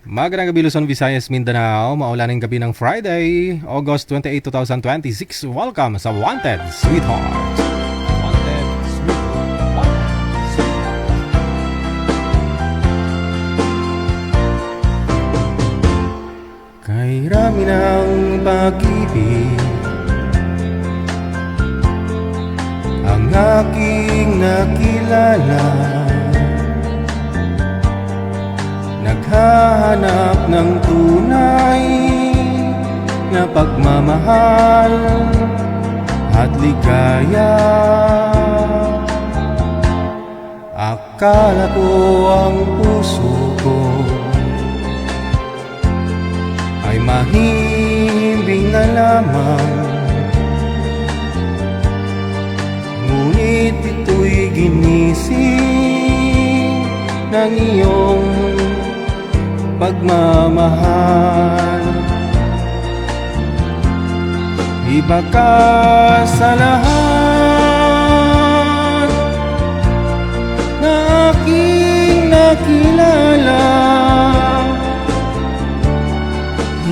Magandang gabi Luzon, Visayas, Mindanao. Maulaning gabi ng Friday, August 28, 2026. Welcome sa Wanted Sweetheart. Wanted Sweetheart. Wanted Sweetheart. Kay rami ng pag-ibig ang aking nakilala, naghahanap ng tunay na pagmamahal at ligaya. Akala ko ang puso ko ay mahimbing na lamang, ngunit ito'y ginising ng iyong pagmamahal. Iba ka sa lahat na aking nakilala.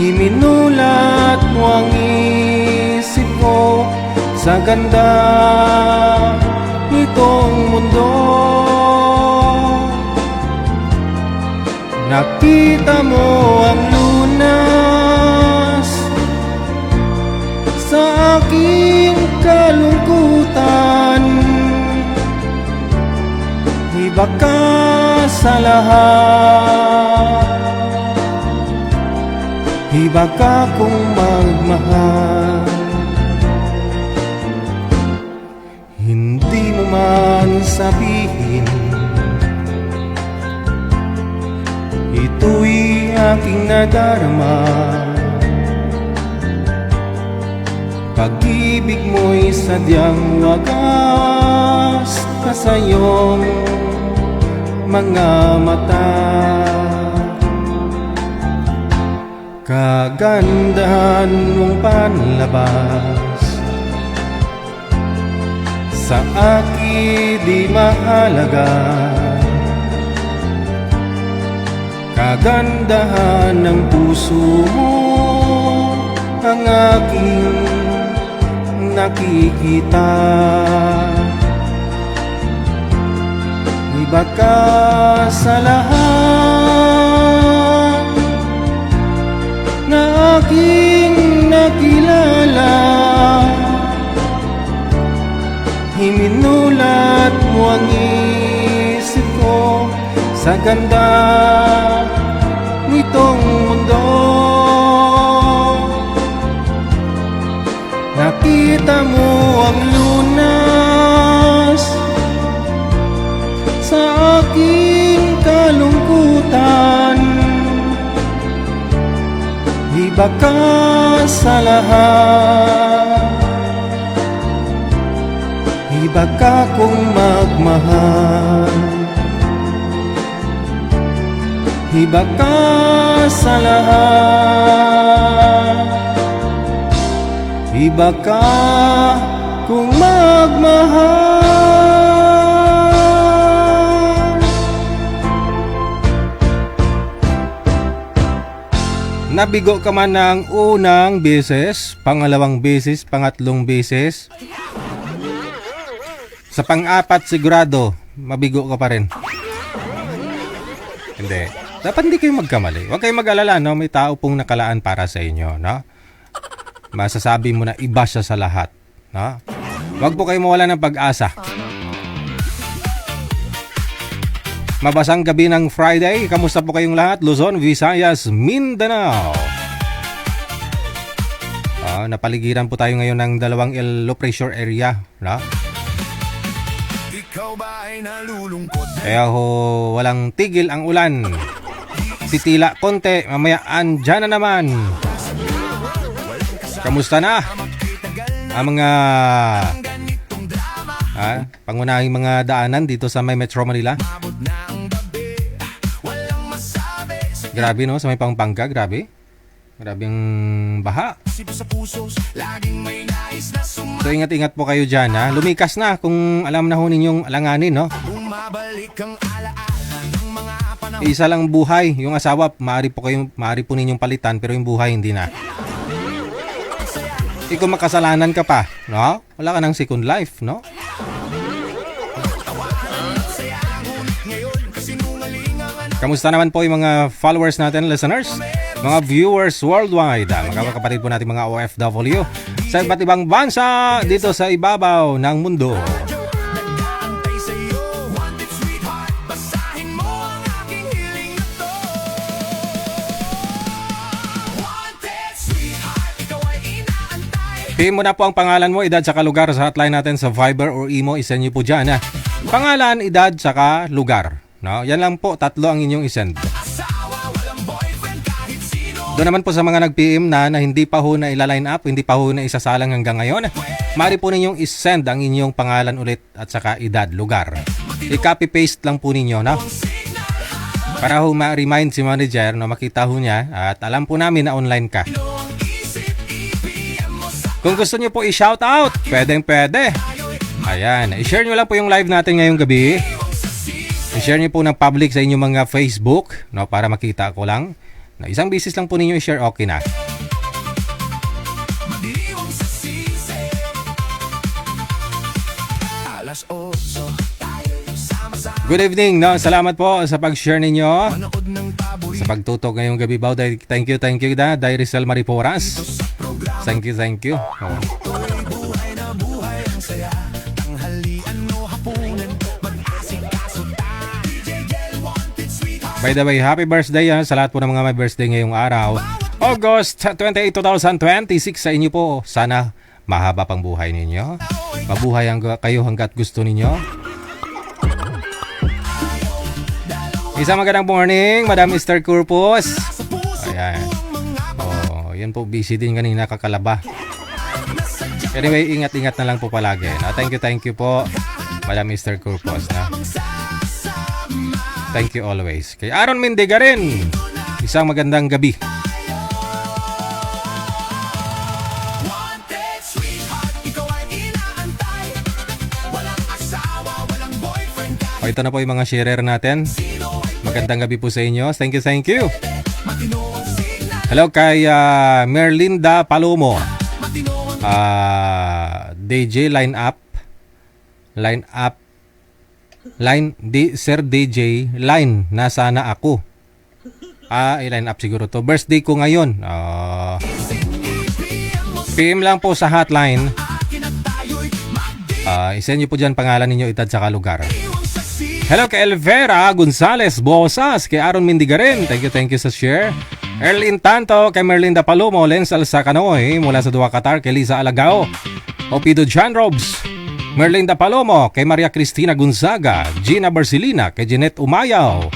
Iminulat mo ang isip ko sa ganda nitong mundo. Nakita mo ang lunas sa aking kalungkutan. Iba ka sa lahat, iba ka kung magmahal. Hindi mo man sabihin, ito'y aking nadarama. Pag-ibig mo'y sadyang wagas ka sa iyong mga mata. Kagandahan mong panlabas sa akin di mahalaga. Kagandahan ng puso mo ang aking nakikita. Iba ka sa lahat na aking nakilala. Iminulat mo ang isip ko sa ganda nitong mundo. Nakita mo ang lunas sa aking kalungkutan. Iba ka sa lahat, iba ka kung magmahal. Iba ka sa lahat, iba ka kung magmahal. Nabigo ka man ng unang beses, pangalawang beses, pangatlong beses, sa pang-apat sigurado mabigo ka pa rin. Hindi. Dapat hindi kayo magkamali. Huwag kayong mag-alala, no? May tao pong nakalaan para sa inyo, no? Masasabi mo na iba siya sa lahat, no? Huwag po kayo mawala ng pag-asa. Mabasang gabi ng Friday. Kamusta po kayong lahat? Luzon, Visayas, Mindanao. Napaligiran po tayo ngayon ng dalawang low pressure area, no? Kaya walang tigil ang ulan. Titila konti, mamaya andyan na naman. Kamusta na ang mga pangunahing mga daanan dito sa may Metro Manila? Grabe, no? Sa may Pampanga, grabe. Grabe ang baha. So ingat-ingat po kayo dyan, ha? Lumikas na kung alam na ho ninyong alanganin, no? Isa lang buhay. Yung asawa, maaari po ninyong palitan, pero yung buhay hindi na. Kung makasalanan ka pa, no? Wala ka ng second life, no? Kamusta naman po yung mga followers natin, listeners? Mga viewers worldwide, mga kapatid po natin mga OFW sa iba't ibang bansa dito sa ibabaw ng mundo. PM mo na po ang pangalan mo, edad, saka lugar sa hotline natin sa Viber or Imo. Isend nyo po dyan. Pangalan, edad, saka lugar. No? Yan lang po, 3 ang inyong isend. Doon naman po sa mga nag-PM na hindi pa ho na ila-line up, hindi pa ho na isasalang hanggang ngayon, maaari po ninyong isend ang inyong pangalan ulit at saka edad, lugar. I-copy-paste lang po ninyo, no? Para ho ma-remind si manager, no, makita ho niya at alam po namin na online ka. Kung gusto niyo po i-shout out, pwede. Ayan, i-share nyo lang po yung live natin ngayong gabi. I-share nyo po ng public sa inyong mga Facebook, no, para makita ko lang. Na isang bisis lang po ninyo i-share, okay na. Good evening, no? Salamat po sa pag-share ninyo. Sa pagtutok ngayong gabi, Bao. Thank you, Day Rizal Mariporas. Thank you. Oh. By the way, happy birthday sa lahat po ng mga may birthday ngayong araw. August 28, 2026 sa inyo po. Sana mahaba pang buhay ninyo. Mabuhay kayo hanggat gusto ninyo. Isang magandang morning, Madam Mr. Corpus. Ayan. Oh, yan po, busy din kanina kakalaba. Anyway, ingat-ingat na lang po palagi. No? Thank you po, Madam Mr. Corpus. No? Thank you always. Kay Aaron Mendega rin. Isang magandang gabi. O, ito na po yung mga sharer natin. Magandang gabi po sa inyo. Thank you. Hello kay Merlinda Palomo. DJ line up. Sir DJ, line, nasana ako. I-line up siguro to. Birthday ko ngayon. PM lang po sa hotline. Isend nyo po dyan pangalan ninyo, edad, saka lugar. Hello kay Elvera Gonzales Bosas, kay Aaron Mendiga rin. Thank you sa share. Erlin Tanto, kay Merlinda Palomo, Lensal Sakanoy, mula sa Dua Qatar, kay Liza Alagao. Opido John Robs, Merlinda Palomo, kay Maria Cristina Gonzaga, Gina Barcelina, kay Jeanette Umayaw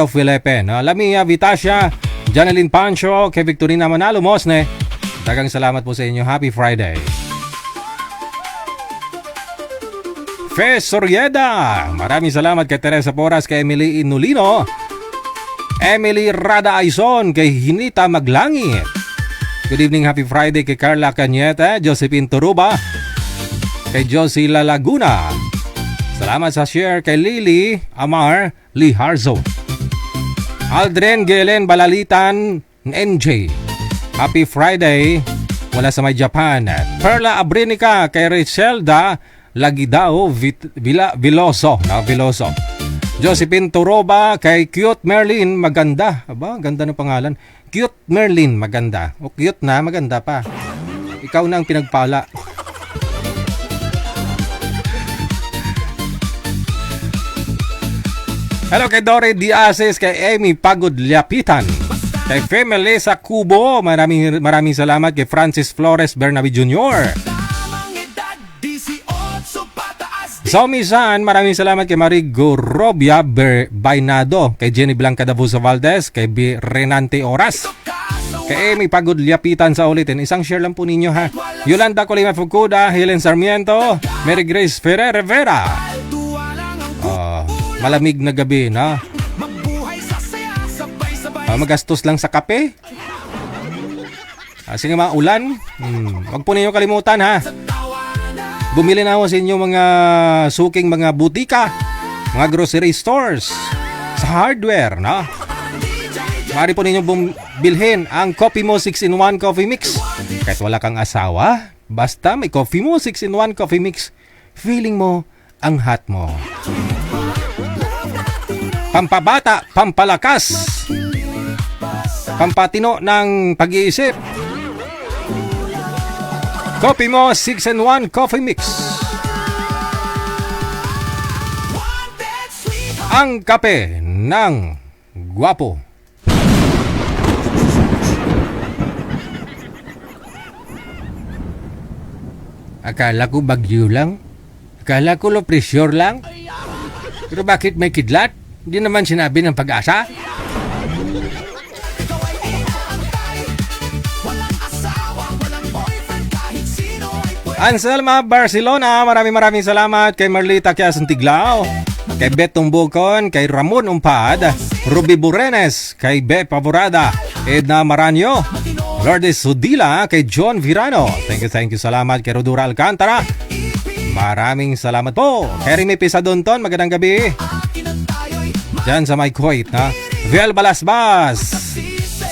Filipe, Lamia Vitasha, Janeline Pancho, kay Victorina Manalo Mosne. Dagang salamat po sa inyo. Happy Friday. Fes Sorieda, maraming salamat kay Teresa Porras, kay Emily Inulino, Emily Rada Aizon, kay Hinita Maglangit. Good evening, happy Friday kay Carla Cañete, Josephine Turuba, kay Josie La Laguna. Salamat sa share kay Lily Amar Liharzo, Aldren Gelen Balalitan NJ. Happy Friday wala sa may Japan. Perla Abrinica, kay Richelda Lagidao Viloso. Josephine Turoba, kay Cute Merlin Maganda. Aba, ganda ng pangalan. Cute Merlin Maganda. O cute na, maganda pa. Ikaw na ang pinagpala. Hello kay Dore Diases, kay Amy Pagod Liapitan, kay Femele sa Kubo. Maraming salamat kay Francis Flores Bernabe Jr. Zomi San, maraming salamat kay Marigo Robia Bainado, kay Jenny Blanca Davuso Valdez, kay Renante Oras, kay Amy Pagod Liapitan sa ulitin. Isang share lang po ninyo, ha. Yolanda Colima Fukuda, Helen Sarmiento, Mary Grace Ferrer Rivera. Malamig na gabi, na. Magastos lang sa kape. Sige, mga ulan. Huwag po ninyo kalimutan, ha. Bumili na ako sa inyo mga suking mga butika, mga grocery stores. sa hardware, no? Maaari po ninyong bilhin ang Coffee Mo 6-in-1 Coffee Mix. Kahit wala kang asawa, basta may Coffee Mo 6-in-1 Coffee Mix, feeling mo ang hot mo. Pampabata, pampalakas, pampatino ng pag-iisip. Coffee Mo 6-in-1 Coffee Mix. Ang kape ng gwapo. Akala ko bagyo lang. Akala ko low pressure lang. Pero bakit may kidlat? Hindi naman sinabi ng Pag-asa. Anselma Barcelona, maraming salamat kay Marlita Quiason Tiglao, kay Bet Tumbukon, kay Ramon Umpad, Ruby Burenes, kay Be Pavorada, Edna Maranyo, Lourdes Sudila, kay John Virano. Thank you, salamat kay Rodura Alcantara. Maraming salamat po. Kay Remy Pisadonton, magandang gabi. Diyan sa may Kuwait, na Viel Balasbas.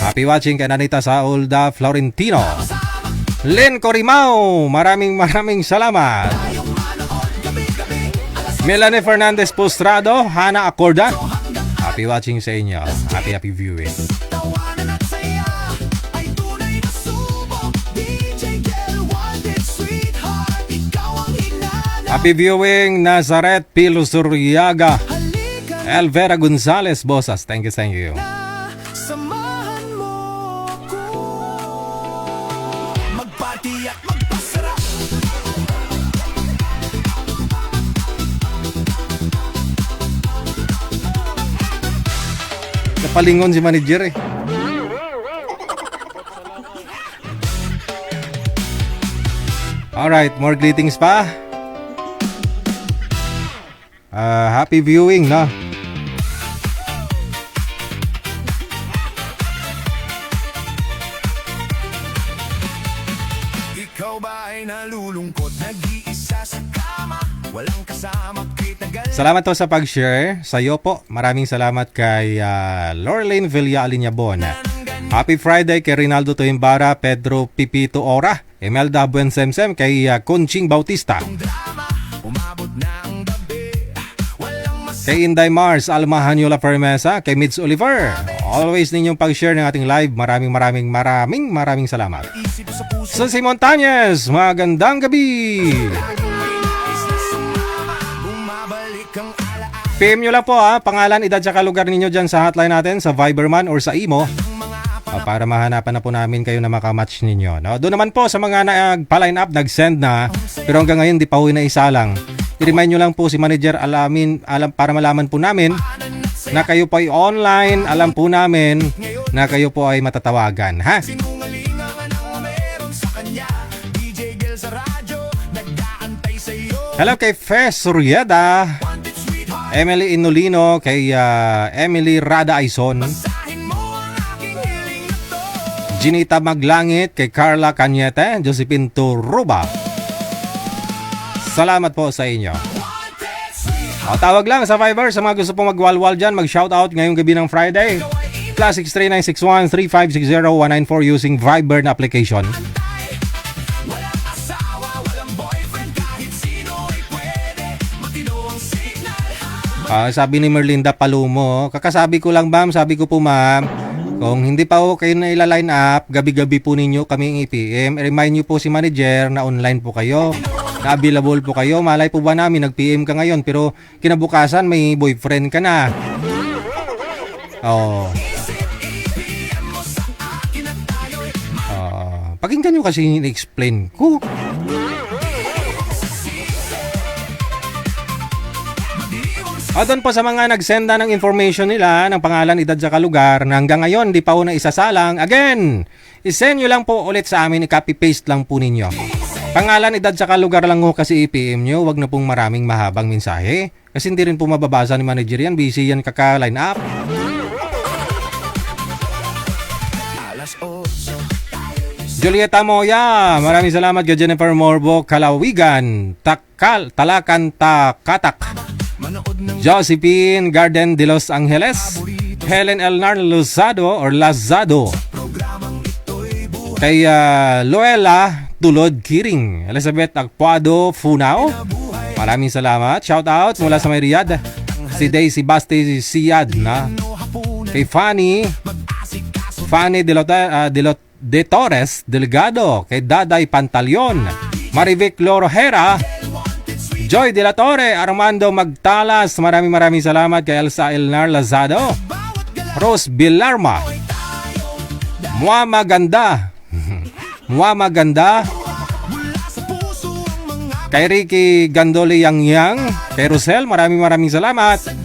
Happy watching kay Nanita Saulda Florentino. Len Corimao, maraming salamat. Melanie Fernandez Postrado, Hana Acorda. Happy watching sa inyo. Happy viewing. Happy viewing, Nazaret Pilo Suryaga, Elvera Gonzalez Bosas. Thank you. Napalingon si manager eh. Alright, more greetings pa. Happy viewing, no? Ikaw ba ay nalulungkot, nag-iisa sa kama, walang kasama, salamat to sa pag-share. Sa'yo po, maraming salamat kay Lorraine Villa Alinyabon. Happy Friday kay Rinaldo Toimbara, Pedro Pipito Ora, Emelda Buensemsem, kay Conching Bautista, kay Inday Mars, Alma Hanyola Fermesa, kay Mids Oliver. Always ninyong pag-share ng ating live. Maraming salamat. Susi Montañez, magandang gabi. PM nyo lang po pangalan, edad, saka lugar ninyo dyan sa hotline natin, sa Viberman or sa Imo, para mahanapan na po namin kayo na makamatch ninyo. No? Doon naman po sa mga nagpa-line up, nag-send na, pero hanggang ngayon di pa huwi na isa lang. I-remind nyo lang po si manager, para malaman po namin na kayo po ay online, alam po namin na kayo po ay matatawagan. Ha? Hello kay Fes Surieda, Emily Inulino, kay Emily Rada Aison, Ginita Maglangit, kay Carla Cañete, Josephine Turuba. Salamat po sa inyo. Tawag lang sa Viber sa mga gusto pong magwalwal dyan, mag-shoutout ngayong gabi ng Friday. +63961-3560-194 using Viber na application. Sabi ni Merlinda Palumo, kakasabi ko lang ma'am, sabi ko po ma'am, kung hindi pa po kayo na ila-line up, gabi-gabi po ninyo kaming i-PM. Remind nyo po si manager na online po kayo, na available po kayo. Malay po ba namin, nag-PM ka ngayon, pero kinabukasan may boyfriend ka na. Pakinggan nyo kasi in-explain ko. Doon po sa mga nagsenda ng information nila, ng pangalan, edad, saka lugar, na hanggang ngayon di pa po na isasalang. Again, isend nyo lang po ulit sa amin, i-copy-paste lang po ninyo. Pangalan, edad, saka lugar lang ho kasi i-PM nyo, wag na pong maraming mahabang mensahe. Kasi hindi rin po mababasa ni manager yan, busy yan kaka-line up. Julieta Moya, maraming salamat kay Jennifer Morbo, Kalawigan, Talakan Takatak. Manood ng Josephine Garden de Los Angeles, Helen Elnar Lazado, programang ito'y buhay kay Loela Tulod Kiring, Elizabeth Agpuado Funao. Maraming salamat. Shout out mula sa may Riyadh. Si Daisy Basti Siyad na. Kay Fanny de Torres Delgado, kay Daday Pantaleon, Marivic Lorojera, Joy de la Torre, Armando Magtalas, maraming salamat kay Elsa Elnar Lazado, Rose Bilarma, Mua Maganda, kay Ricky Gandoli Yang, kay Rosel, maraming salamat.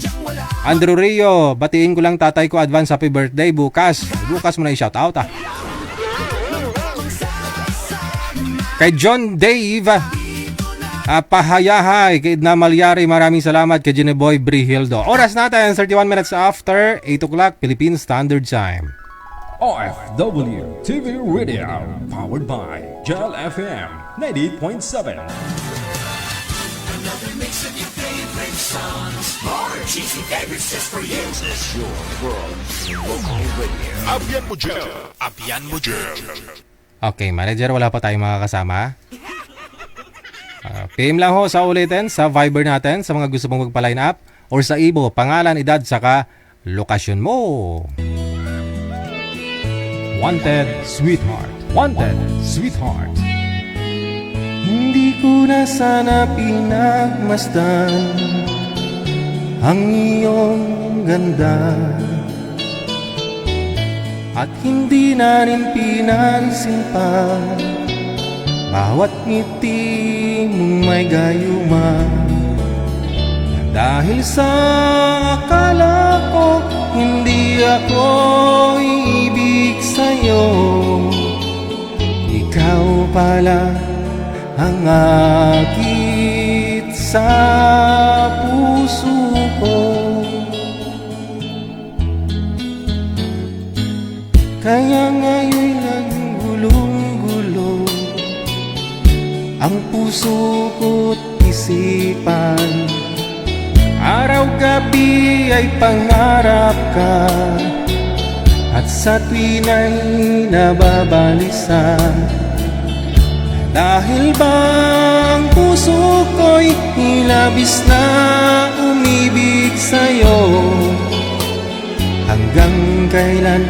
Andrew Rio, batiin ko lang tatay ko advance happy birthday bukas. Bukas mo na i-shout out ah. Kay John Dave, pahayahay, kay Edna Malyari, maraming salamat. Kay Gineboy Brihildo. Oras natin, 31 minutes after 8 o'clock Philippine Standard Time. OFW TV Radio, powered by Gel FM 98.7. Abyan mo dyan. Okay, manager, wala pa tayong mga kasama. PM lang ho sa ulitin sa Viber natin sa mga gusto mong magpa-line up or sa Ibo, pangalan, edad, saka lokasyon mo. Wanted Sweetheart. Wanted Sweetheart. Hindi ko na sana pinagmasdan ang iyong ganda, at hindi na rin pinansin pa bawat ngiti mong may gayuma. Dahil sa akala ko hindi ako iibig sa'yo, ikaw pala ang akit sa puso ko. Kaya ngayon naggulong-gulo ang puso ko't isipan. Araw-gabi ay pangarap ka, at sa tuwin ay nababalisa. Dahil bang puso ko'y ilabis na umibig sa'yo, hanggang kailan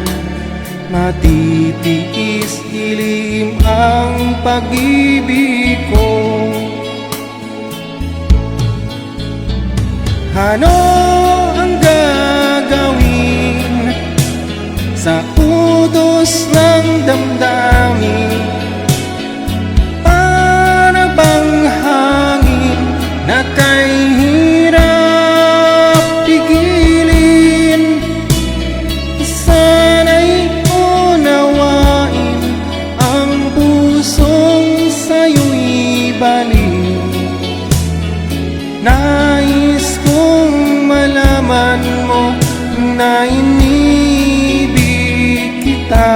matitiis dilim ang pag-ibig ko. Ano ang gagawin sa utos ng damdamin? Para bang hangin na kay hirap pigilin? Sana'y unawain ang pusong sa'yo'y balik. Nais kong malaman mo na inibig kita.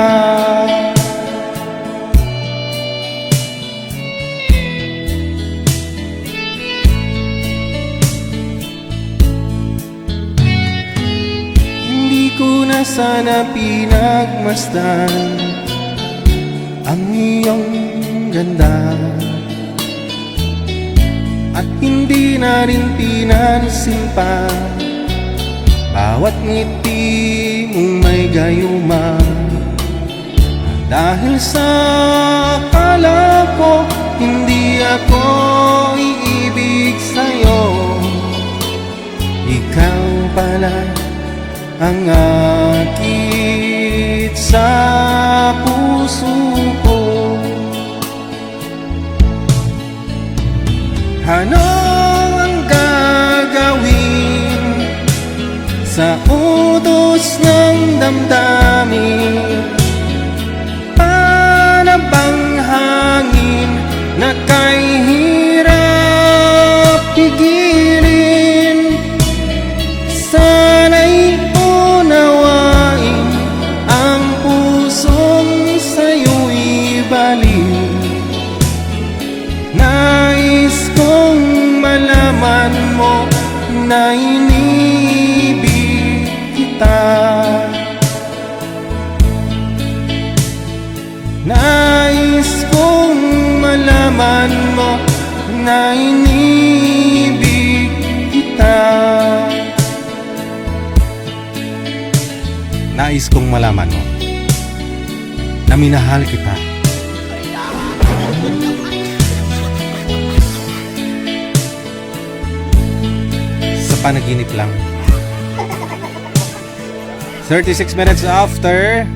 Hindi ko na sana pinagmasdan ang iyong ganda, at hindi na rin pinansin pa bawat ngiti mong may gayuma. Dahil sa akala ko hindi ako iibig sa'yo, ikaw pala ang akit sa puso ko. Ano ang gagawin sa utos ng damdamin? Para bang hangin na kay hirap pigilin? Sana'y unawain ang pusong sa'yo'y balik. Nais kong malaman mo na inibig kita. Nais kong malaman mo na inibig kita. Nais kong malaman mo na minahal kita. Sa panaginip lang. 36 minutes after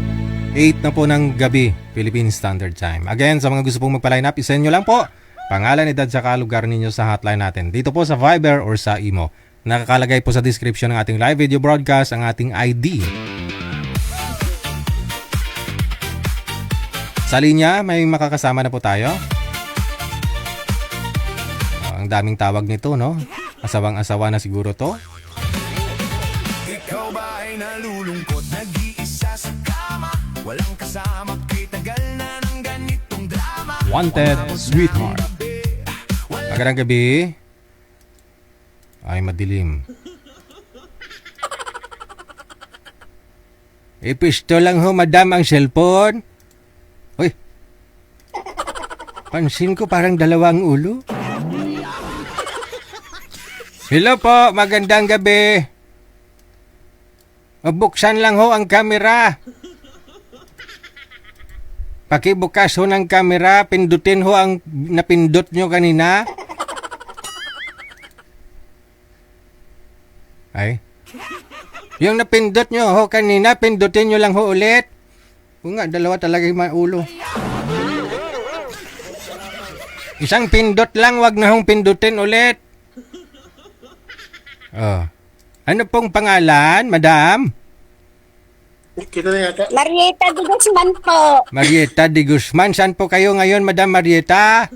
8 na po ng gabi, Philippine Standard Time. Again, sa mga gusto pong magpa-line up, isend nyo lang po pangalan, edad, saka lugar ninyo sa hotline natin. Dito po sa Viber or sa Imo. Nakakalagay po sa description ng ating live video broadcast ang ating ID. Sa linya, may makakasama na po tayo. Ang daming tawag nito, no? Asawang-asawa na siguro to. Ikaw ba ay nalulungkot, nag-iisa sa kama? Walang kasama, kay tagal na ng ganitong drama. Wanted Sweetheart. Magandang gabi. Ay, madilim. Ipisto lang ho, madam, ang cellphone. Uy. Pansin ko parang dalawang ulo. Hello po, magandang gabi. Buksan lang ho ang kamera. Pakibukas ho ng kamera, pindutin ho ang napindot nyo kanina. Ay. Yung napindot nyo ho kanina, pindutin nyo lang ho ulit. O nga, dalawa talaga yung ulo. Isang pindot lang, wag na hong pindutin ulit. Oh. Ano pong pangalan, madam? Marieta de Guzman po. Marieta de Guzman. Saan po kayo ngayon, madam Marieta?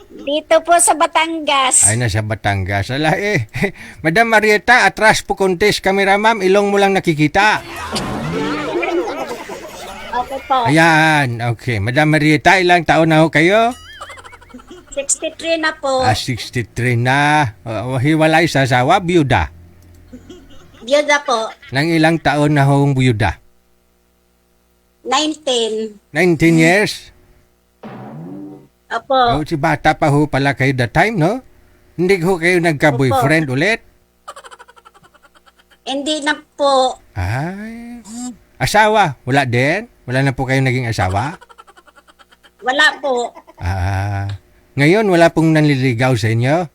Dito po sa Batangas. Ay, nasa Batangas. Ala eh. Madam Marieta, atras po kontes camera, ma'am. Ilong mo lang nakikita. Okay po. Ayan, okay. Madam Marieta, ilang taon na ho kayo? 63 na po. 63 na. Hiwalay sa asawa, biyuda. Biyuda po. Nang ilang taon na hong biyuda? 19. 19 years? Opo. Oh, si bata pa ho pala kayo that time, no? Hindi ho kayo nagka-boyfriend ulit? Hindi na po. Ay. Asawa, wala din? Wala na po kayo naging asawa? Wala po. Ngayon wala pong nanliligaw sa inyo?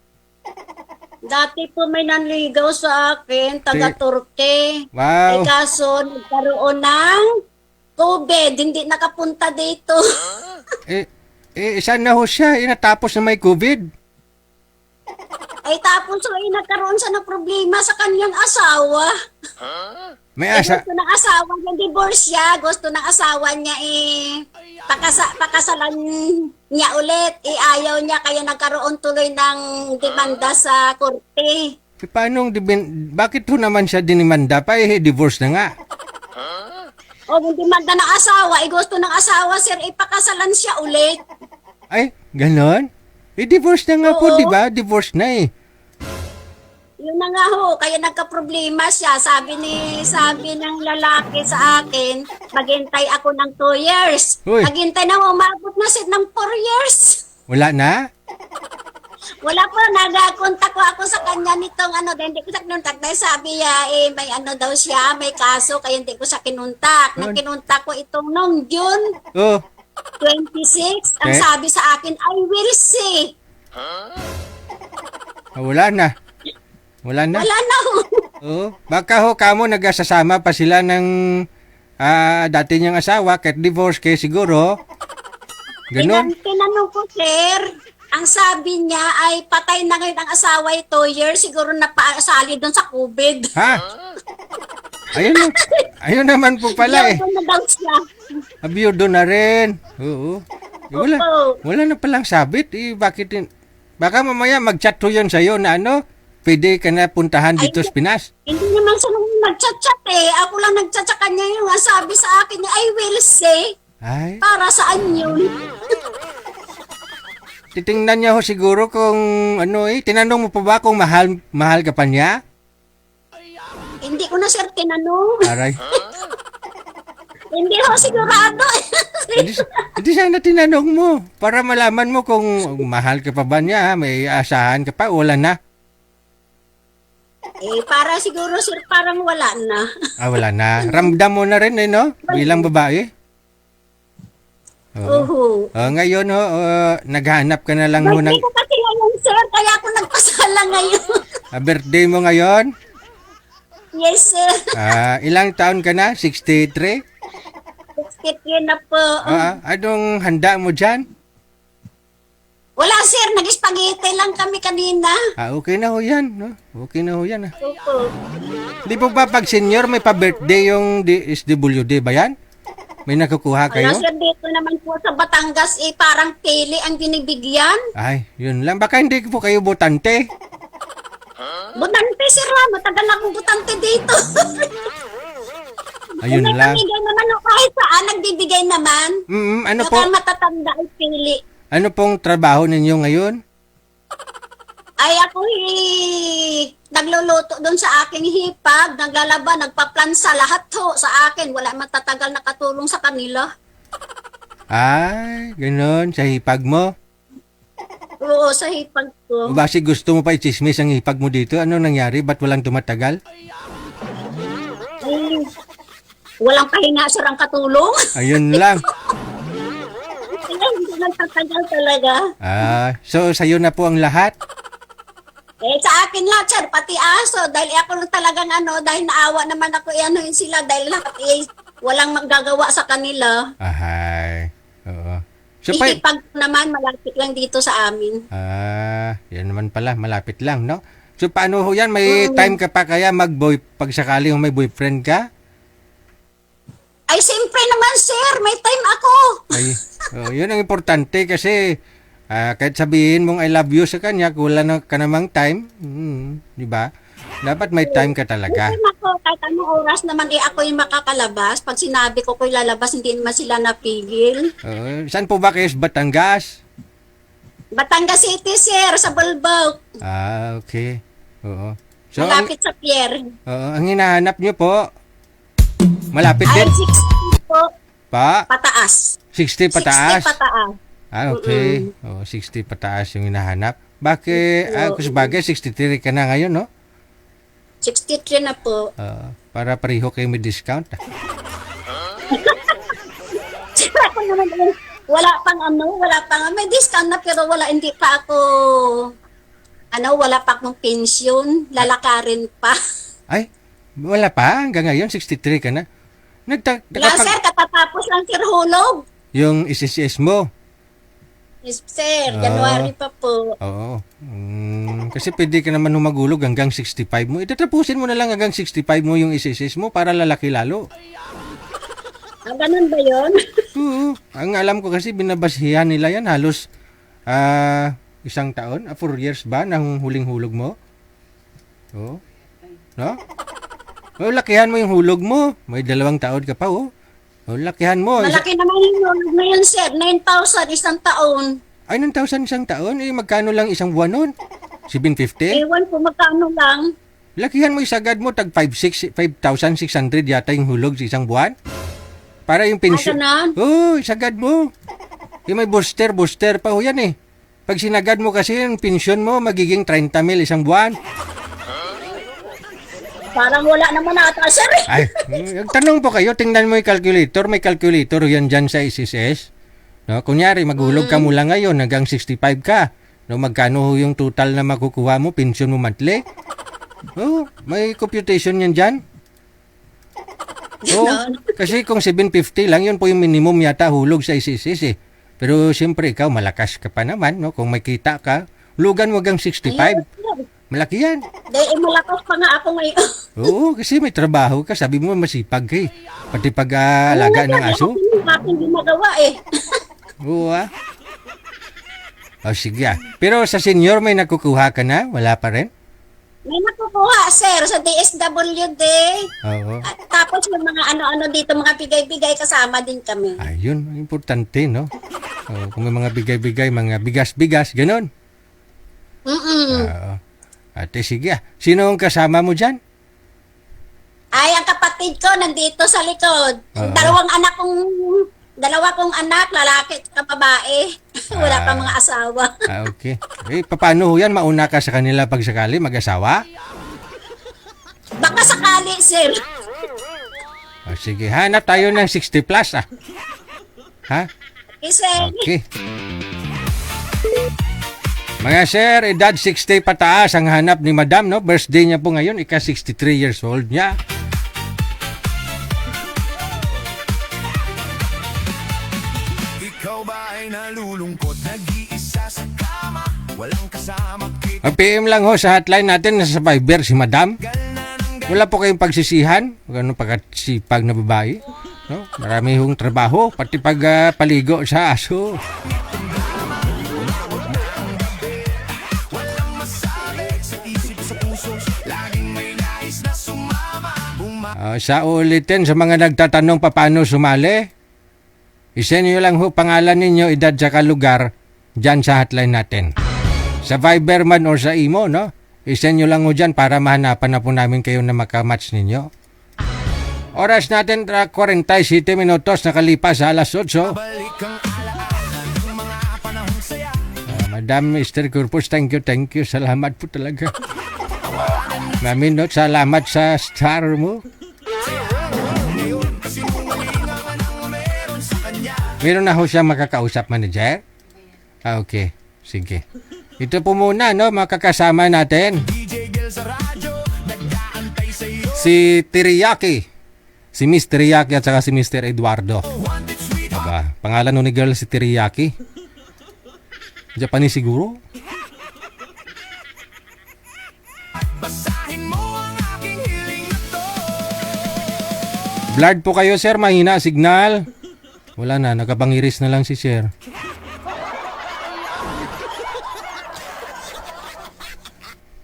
Dati po may nanligaw sa akin, taga-Turke. Wow. Eh kaso nagkaroon ng COVID, hindi nakapunta dito. Saan na ho siya? Natapos na may COVID? Ay tapos nagkaroon siya ng problema sa kanyang asawa. May Gusto ng asawa niya, divorce siya. Gusto ng asawa niya pakasalan niya ulit. Ayaw niya, kaya nagkaroon tuloy ng demanda sa korte. Bakit ho naman siya dinimanda pa? Divorce na nga. O, yung demanda ng asawa, gusto ng asawa, sir, ipakasalan siya ulit. Ay, ganon? Divorce na nga po, Oo. di ba? Divorce na eh. Yun na nga ho, kaya nagka-problema siya. Sabi ng lalaki sa akin, maghintay ako ng 2 years. Uy. Maghintay na, umabot na siya ng 4 years. Wala na? Wala po, nag-contact ko ako sa kanya nitong hindi ko siya kinuntak. Dahil sabi niya, may daw siya, may kaso, kaya hindi ko siya kinuntak. Nang kinuntak ko itong noong June Oh. 26, ang sabi sa akin, I will see. Wala na. Wala na? Wala na ho. Oh. Baka ho kamo nagsasama pa sila ng dati niyang asawa, kahit divorce kayo siguro. Ganon? Tinanong ko, sir, ang sabi niya ay patay na ngayon ang asawa 2 years, siguro napasali doon sa COVID. Ha? Ayun naman po pala eh. Yun na daw siya. Abiyudo na rin. Oo. Wala na palang sabit. Baka mamaya mag-chat to yun sa'yo na pwede ka na puntahan dito sa Pinas. Hindi naman siya nag-chat eh. Ako lang nag-chat sa kanya yung sabi sa akin niya, I will say. Ay, Para saan yun? titingnan niya ho siguro kung tinanong mo pa ba kung mahal ka pa niya? Hindi ko na sir tinanong. Aray. Hindi ho sigurado. Hindi sana tinanong mo para malaman mo kung mahal ka pa ba niya, may asahan ka pa, wala na. Para siguro sir, parang wala na. Wala na. Ramdam mo na rin no? Bilang babae. Oo. Oho. Ngayon naghanap ka na lang ho ng Birthday ko kasi ngayon sir, kaya ako nagpasala ngayon. birthday mo ngayon. Yes sir. Ilang taon ka na? 63? 63 na po. Anong handa mo dyan? Wala sir, nag-spaghetti lang kami kanina. Okay na ho yan. No? Okay na ho yan. Opo. Di po ba pag senior may pa-birthday yung SWD ba yan? May nakukuha kayo? Wala sir, dito naman po sa Batangas, parang pili ang binibigyan. Ay, yun lang. Baka hindi po kayo botante. Butante sir ha, matagal na akong butante dito. Ayun May lang. pamigay naman o kahit saan, nagbibigay naman. Ano po? Baka matatanda ay pili. Ano pong trabaho ninyo ngayon? Ay ako nagluluto doon sa aking hipag, naglalaba, nagpaplansa, lahat ho sa akin. Wala matatagal na katulong sa kanila. Ay, ganun. Sa hipag mo. Oo, sa hipag ko. Basi gusto mo pa i-chismis ang hipag mo dito. Ano nangyari? Ba't walang tumatagal? Ay, walang pahinga sir ang katulong. Ayun lang. Kaya hindi nagtatagal talaga. So sa'yo na po ang lahat? Sa akin lahat sir, pati aso. Dahil ako lang talagang dahil naawa naman ako yun sila. Dahil lahat walang magagawa sa kanila. Ahay. Oo. So, Hipag naman, malapit lang dito sa amin. yan naman pala. Malapit lang, no? So, paano ho yan? May time ka pa kaya pag sakali may boyfriend ka? Ay, siyempre naman, sir. May time ako. Ay, yun ang importante kasi kahit sabihin mong I love you sa kanya, kung wala na ka namang time, di ba? Dapat may time ka talaga. May time ako. Kahit anong oras naman, ako yung makakalabas. Pag sinabi ko ko'y lalabas, hindi naman sila napigil. Saan po ba kayo? Batangas? Batangas City, sir. Sa Bulbog. Okay. Oo. So, Malapit sa pier. ang hinahanap nyo po, malapit Ay, din? 60 po. Pataas. 60 pataas? 60 pataas. Okay. 60 pataas yung hinahanap. Bakit? Kung sabagay, 63 ka na ngayon, no? 63 na po. Para pareho kayo may discount. Sir, ako naman, wala pang may discount na pero hindi pa ako, wala pa akong pension, lalakarin pa. Ay, wala pa. Hanggang ngayon, 63 ka na. Wala sir, katatapos lang sir hulog. Yung SSS mo. Yes sir, January pa po. Oo. Kasi pwede ka naman humagulog hanggang 65 mo. Itatapusin mo na lang hanggang 65 mo yung SSS mo para lalaki lalo. Ganun ba yun? Oo. Ang alam ko kasi binabasihan nila yan halos isang taon, 4 years ba nang huling hulog mo? Oo. No? Lakihan mo yung hulog mo. May 2 taon ka pa, lakihan mo. Malaki naman yung hulog ngayon sir, 9,000 isang taon. Ay, 9,000 isang taon? Magkano lang isang buwan nun? 750? Ewan ko magkano lang. Lakihan mo isagad mo, tag 5,600 yata yung hulog sa isang buwan. Para yung pensyon. Ganun? Isagad mo. May booster pa ho yan eh. Pag sinagad mo kasi yung pensyon mo, magiging 30,000 isang buwan. Parang wala naman ata sir. Ay, tanong po kayo, tingnan mo yung calculator. May calculator yan dyan sa SSS. No, kunyari, maghulog ka mula ngayon hanggang 65 ka. No, magkano yung total na makukuha mo, pension mo monthly? May computation yan dyan. Kasi kung 750 lang, yun po yung minimum yata hulog sa SSS eh. Pero siyempre ikaw, malakas ka pa naman. No? Kung may kita ka, hulugan mo hanggang 65. Malaki yan. Dahil malakas pa nga ako ngayon. Kasi may trabaho ka. Sabi mo masipag ka eh. Pati pag-alaga ng aso. Hindi magawa eh. Sige Pero sa senior may nakukuha ka na? Wala pa rin? May nakukuha, sir, sa DSWD. Oo. At tapos yung mga ano-ano dito, mga bigay-bigay, kasama din kami. Ayun, importante, no? Kung may mga bigay-bigay, mga bigas-bigas, ganun. Oo. Ate, sige. Sino ang kasama mo dyan? Ay, ang kapatid ko nandito sa likod. Oo. Dalawa kong anak, lalaki at babae. Wala pa mga asawa. Okay. Eh, paano ho yan? Mauna ka sa kanila pag sakali mag-asawa? Baka sakali, sir. O, sige, hanap tayo ng 60 plus ah. Ha? Kasi, Okay. Mga sir, edad 60 pataas ang hanap ni Madam, no? Birthday niya po ngayon, ika 63 years old niya. Ikaw ba ay nalulungkot, nag-iisa sa kama, walang kasama kita. Mag-PM lang ho sa hotline natin sa Viber si Madam. Wala po kayong pagsisihan, ganun pagkasipag na babae. No? Marami hong trabaho, pati paligo sa aso. Sa ulitin sa mga nagtatanong paano sumali, isend nyo lang ho pangalan ninyo, edad sa lugar dyan sa hotline natin. Sa Viber man or sa imo, no? Isend nyo lang ho dyan para mahanapan na po namin kayo na makamatch ninyo. Oras natin 47 minutos nakalipas sa alas 8. Balik ang alaala ng mga panahong saya. Madam Mr. Corpus, thank you. Salamat po talaga. Mami, no, salamat sa star mo. Meron na ho siya makakausap, manager? Okay, sige. Ito po muna, no, makakasama natin. DJ Gil sa radyo, nag-aantay sa'yo. Si Teriyaki. Si Miss Teriyaki at saka si Mr. Eduardo. Wanted sweet, Aba, pangalan nun ni girl si Teriyaki. Japanese siguro? basahin mo ang aking hiling na to. Blurred po kayo, sir. Mahina signal. Wala na, nakabangiris na lang si sir.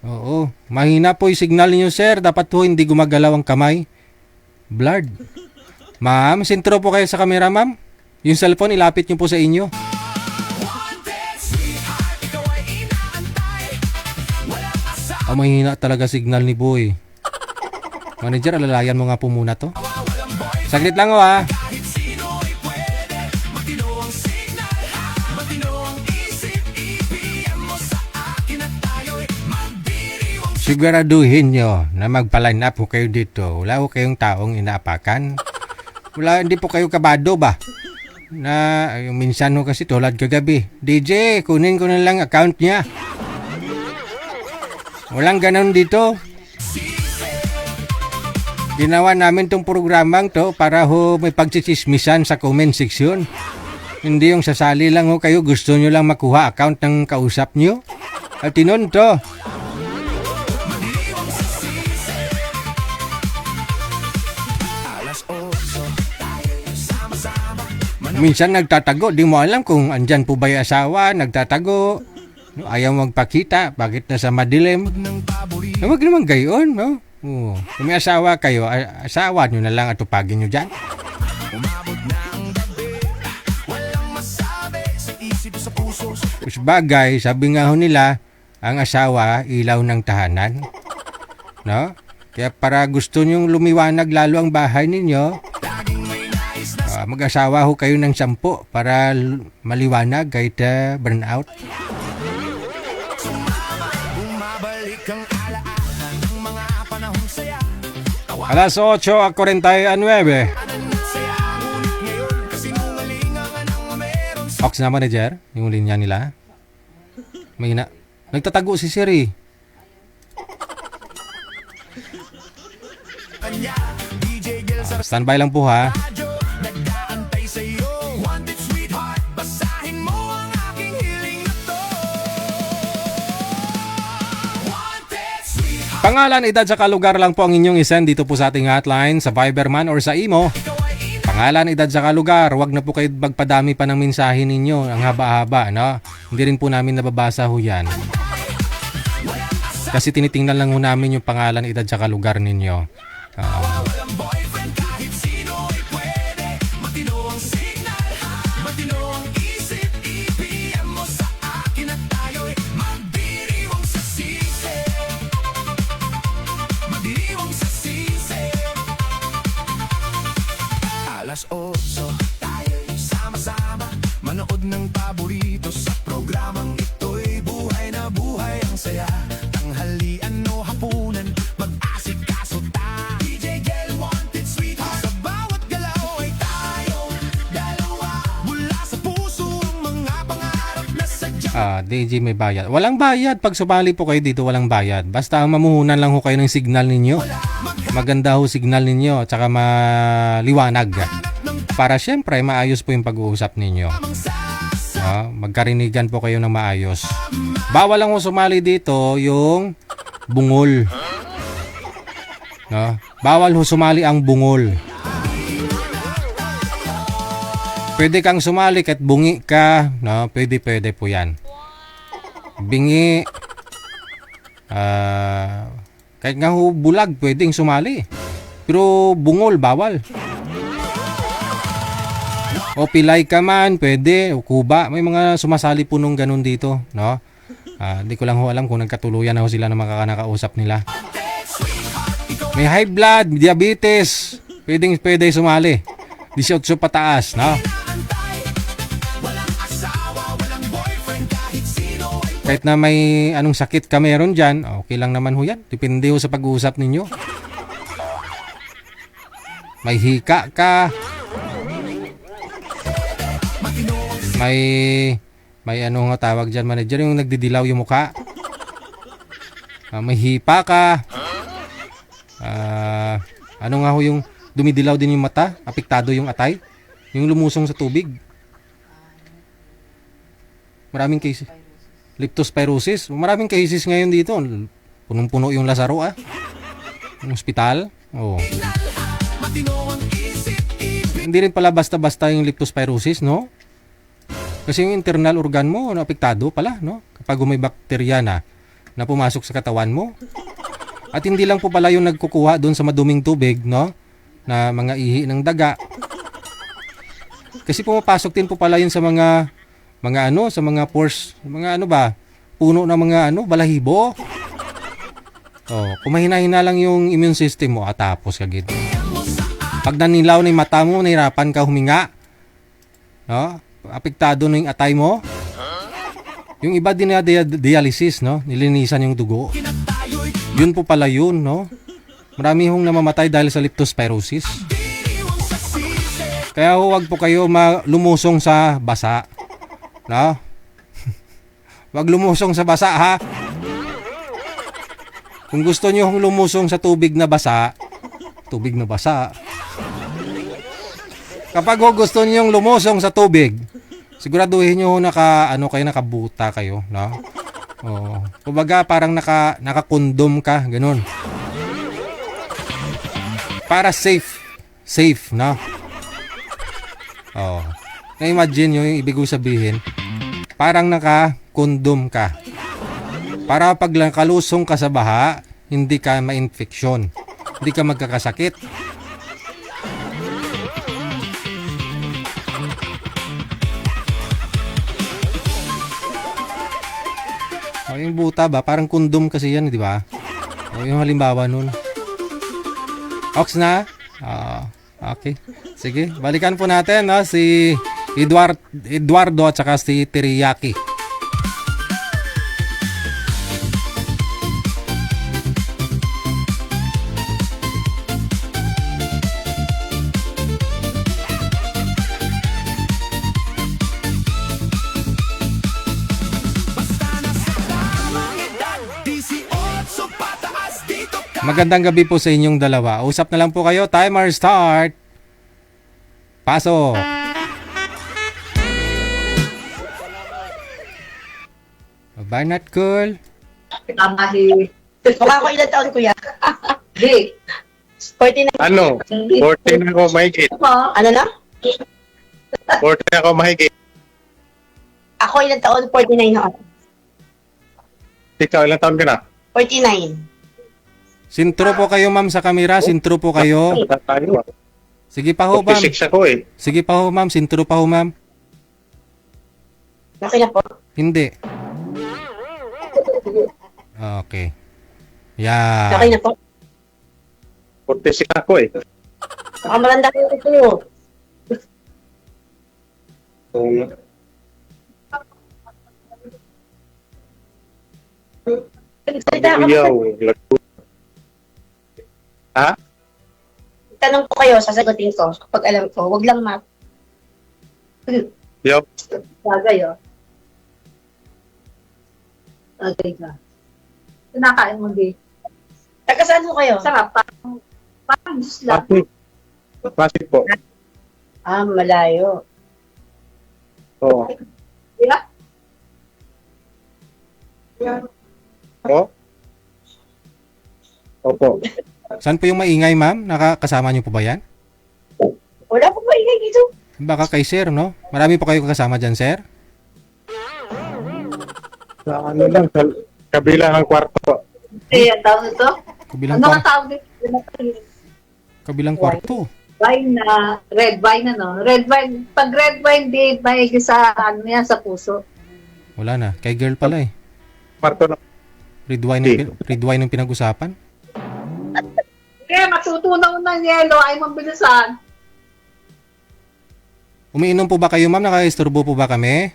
Oo, mahina po yung signal niyo, sir. Dapat po hindi gumagalaw ang kamay. Blurred. Ma'am, sintro po kayo sa camera, ma'am. Yung cellphone, ilapit niyo po sa inyo. Wanted sweetheart, ikaw ay inaantay. Walang asawa, Mahina talaga signal ni boy. Manager, alalayan mo nga po muna to. walang boy. Saglit lang ho, ha. Kahit sino ay pwede. Matino ang signal, matino ang isip. IPM mo sa akin at tayo'y magdiriwang. Siguraduhin nyo na magpa-line up po kayo dito. Wala po kayong taong inaapakan. Wala, hindi po kayo kabado ba? Na minsan ho kasi tulad kagabi. DJ, kunin ko na lang account niya. Walang ganon dito. Ginawa namin tong programang to para ho may pagchichismisan sa comment section. Hindi yung sasali lang ho kayo, gusto nyo lang makuha account ng kausap nyo. At tinon to. Alas 8, tayo'y sama-sama. Minsan nagtatago, di mo alam kung andyan po ba yung asawa, nagtatago. No, ayaw magpakita, bakit nasa madilim? Ng paborito. Huwag naman gayon, no? Oo. Kung may asawa kayo, asawa nyo na lang at tupagin nyo dyan. Umabot na ang gabi. Walang masabi sa isip sa puso. Tapos bagay, sabi nga ho nila, ang asawa, ilaw ng tahanan. No? Kaya para gusto nyong lumiwanag lalo ang bahay ninyo, Laging may nais na mag-asawa ho kayo ng 10 para maliwanag kahit burnout. bumabalik ang alaala ng mga panahong saya. Alas 8:49. Saya, ngunit ngayon kasinungalingan ang meron sa Ox na manager, yung linya nila. May nagtatago si Siri. kanya. DJ Gil sa Standby lang po ha. radyo, nag-aantay sa'yo. Wanted sweetheart, basahin mo ang aking hiling na to. Wanted sweetheart, Pangalan, edad, saka lugar lang po ang inyong isend dito po sa ating hotline sa Viber man or sa imo. ikaw ay Pangalan, edad, saka lugar. Huwag na po kayo magpadami pa ng mensahe ninyo. Ang haba-haba, no? Hindi rin po namin nababasa ho yan. Kasi tinitingnan lang ho namin yung pangalan, edad, saka lugar ninyo. walang boyfriend, kahit sino ay pwede. Matino ang signal, matino ang isip. IPM mo sa akin at tayo'y magdiriwang sa sisi. Magdiriwang sa sisi. DJ may bayad. Walang bayad. Pag sumali po kayo dito, walang bayad. Basta mamuhunan lang ho kayo ng signal ninyo. Maganda ho signal ninyo at saka maliwanag. Para syempre maayos po yung pag-uusap ninyo. Magkarinigan po kayo ng maayos. Bawal lang ho sumali dito yung bungol. No? Bawal ho sumali ang bungol. Pwede kang sumali kahit bungi ka, no? Pwede po 'yan. Bingi kahit nga ho bulag pwedeng sumali. Pero bungol bawal. O pilay ka man, pwede, o kuba. May mga sumasali po nung ganun dito, no? Hindi ko lang ho alam kung nagkatuluyan na ho sila ng makakausap nila. May high blood, diabetes, pwede sumali. 18 pataas, no? Kahit na may anong sakit ka meron dyan, okay lang naman ho yan. Depende ho sa pag-uusap ninyo. May hika ka. May ano nga tawag dyan, manager, yung nagdidilaw yung mukha. May hipa ka. Ano nga ho yung dumidilaw din yung mata, apektado yung atay, yung lumusong sa tubig. Maraming cases. Leptospirosis. Maraming cases ngayon dito. Punong-puno yung Lazaro yung ospital. Oh. Hindi rin pala basta-basta yung leptospirosis, no? Kasi yung internal organ mo apektado pala, no? Kapag may bakterya na pumasok sa katawan mo. At hindi lang po pala yung nagkukuha doon sa maduming tubig, no? Na mga ihi ng daga. Kasi pumapasok din po pala yun sa mga sa mga pores, mga puno ng mga balahibo. Kung mahina-hina lang yung immune system mo, tapos kagid. Pag nanilaw na yung mata mo, nahirapan ka huminga. No? Apektado na yung atay mo. Yung iba din na dialysis, no? Nilinisan yung dugo. Yun po pala yun, no? Marami hong namamatay dahil sa leptospirosis. Kaya huwag po kayo lumusong sa basa. No? Wag lumusong sa basa, ha? Kung gusto niyo lumusong sa tubig na basa. Kapag gusto niyo lumusong sa tubig, siguraduhin niyo nakabuta kayo, no? Kumbaga parang nakakondom ka, ganun. Para safe, no? Na-imagine nyo yung ibig sabihin, parang naka-condom ka. Para pag kalusong ka sa baha, hindi ka ma-infeksyon. Hindi ka magkakasakit. Yung buta ba, parang condom kasi yan, di ba? Yung halimbawa nun. Ox na? Okay. Sige, balikan po natin, no? Si Eduardo at saka si Teriyaki. Magandang gabi po sa inyong dalawa. Usap na lang po kayo. Timer start. Pasok. Barnett Cool. Tama si... Mukha ko ilang taon, kuya? Di. 49. Ano? 14 ako mahigit. Ano na? 14 ako mahigit. Ako ilang taon? 49 ako. Ikaw, ilang taon ka na? 49. Sintro po kayo, ma'am, sa kamera. Sintro po kayo. Tayo. Sige pa ho, ma'am. 56 ako eh. Sige pa ho, ma'am. Sintro pa ho, ma'am. Okay na po. Hindi. Okay. Yeah. Okay na po. 46 ako eh. Baka malanda ko ito. Salita ka Yaw. po. Ha? Tanong ko kayo, sasagutin ko. Kapag alam ko, wag lang Yaw. bagay, oh. Okay ka. Kinakain mo din. Taga saan ho kayo? Sarap. Parang juice lang. Pasig po. Ah, malayo. Oo. Yeah. Oh? Opo. Saan po yung maingay, ma'am? Nakakasama niyo po ba yan? Wala po ba ingay dito? Baka kay sir, no? Marami po kayo kasama dyan, sir? Sa ano lang, sa kabila ng kwarto. Eh, ang tawag ito? Kabilang, Ano ang tawag ito? kabilang kwarto. Wine na, red wine ano. Red wine, pag red wine, di may sa, ano yan, sa puso. Wala na. Kay girl pala eh. Kwarto na. Red wine ang pinag-usapan. Kaya matutunaw ng yelo ay mabilisan. Umiinom po ba kayo, ma'am? Nakaisturbo po ba kami?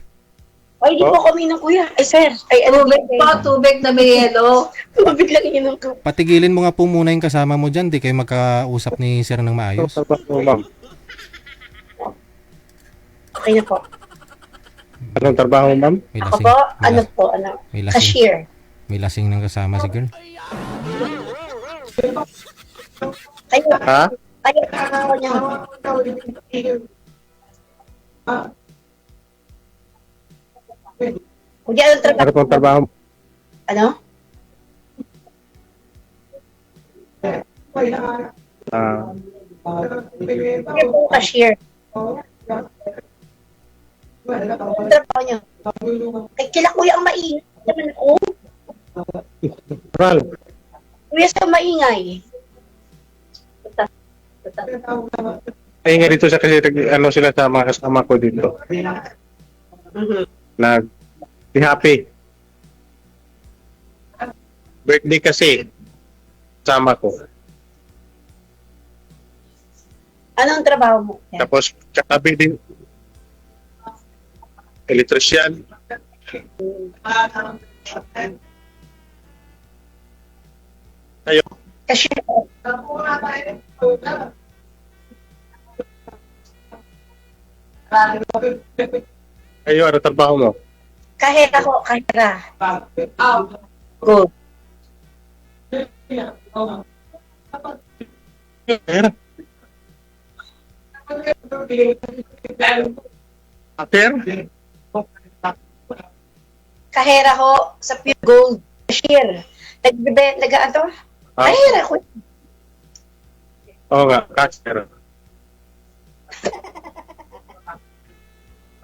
Ay, di po kami ng kuya. Ay, sir. Ay, ano Tubig po, tubig na may yelo. Tubig lang inom ko. Patigilin mo nga po muna yung kasama mo dyan. Di kayo magkausap ni sir ng maayos. Ma'am. Okay na po. Anong trabaho, ma'am? May Ako lasing. po, ano po, ano? May lasing. Cashier. May lasing ng kasama si girl. Kayo, Ha? kayo, ako niya. Kuya, anong trabaho? Ano pong trabaho? Ano? Ah, Kuya po, cashier. Anong trabaho niya? Ay, kila kuya ang maingay. Naman ako. Ral, Kuya sa maingay. ay nga dito sa kasi ano sila sa mga kasama ko dito. Nag be happy. Birthday kasi kasama ko. Anong trabaho mo? Yan. Tapos katabi din electrician. Kayo, Cashier. kayo ano trabaho mo? Kahera ko, kahera. Good. Pera. Ater? Kahera ko sa Pure Gold. Cashier. Nag-ano? Ah, Kahera ko. oo nga, cashier.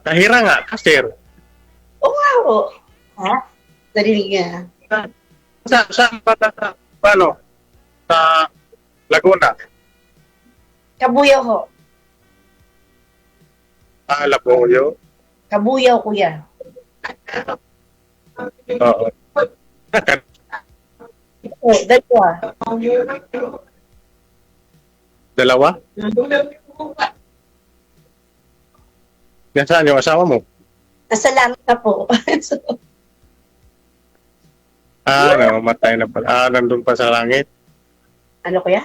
Kahira nga, cashier. Oo nga ho. Ha? Narinig niya. Saan ba sa, paano? Sa Laguna. Kabuyaw ho. Laboyo. Kabuyaw, kuya. Oo. Oo, dalawa. Dalawa? Nasaan yung asawa mo? Nasa langit na po. So, Namamatay na pala. Nandun pa sa langit. ano kuya?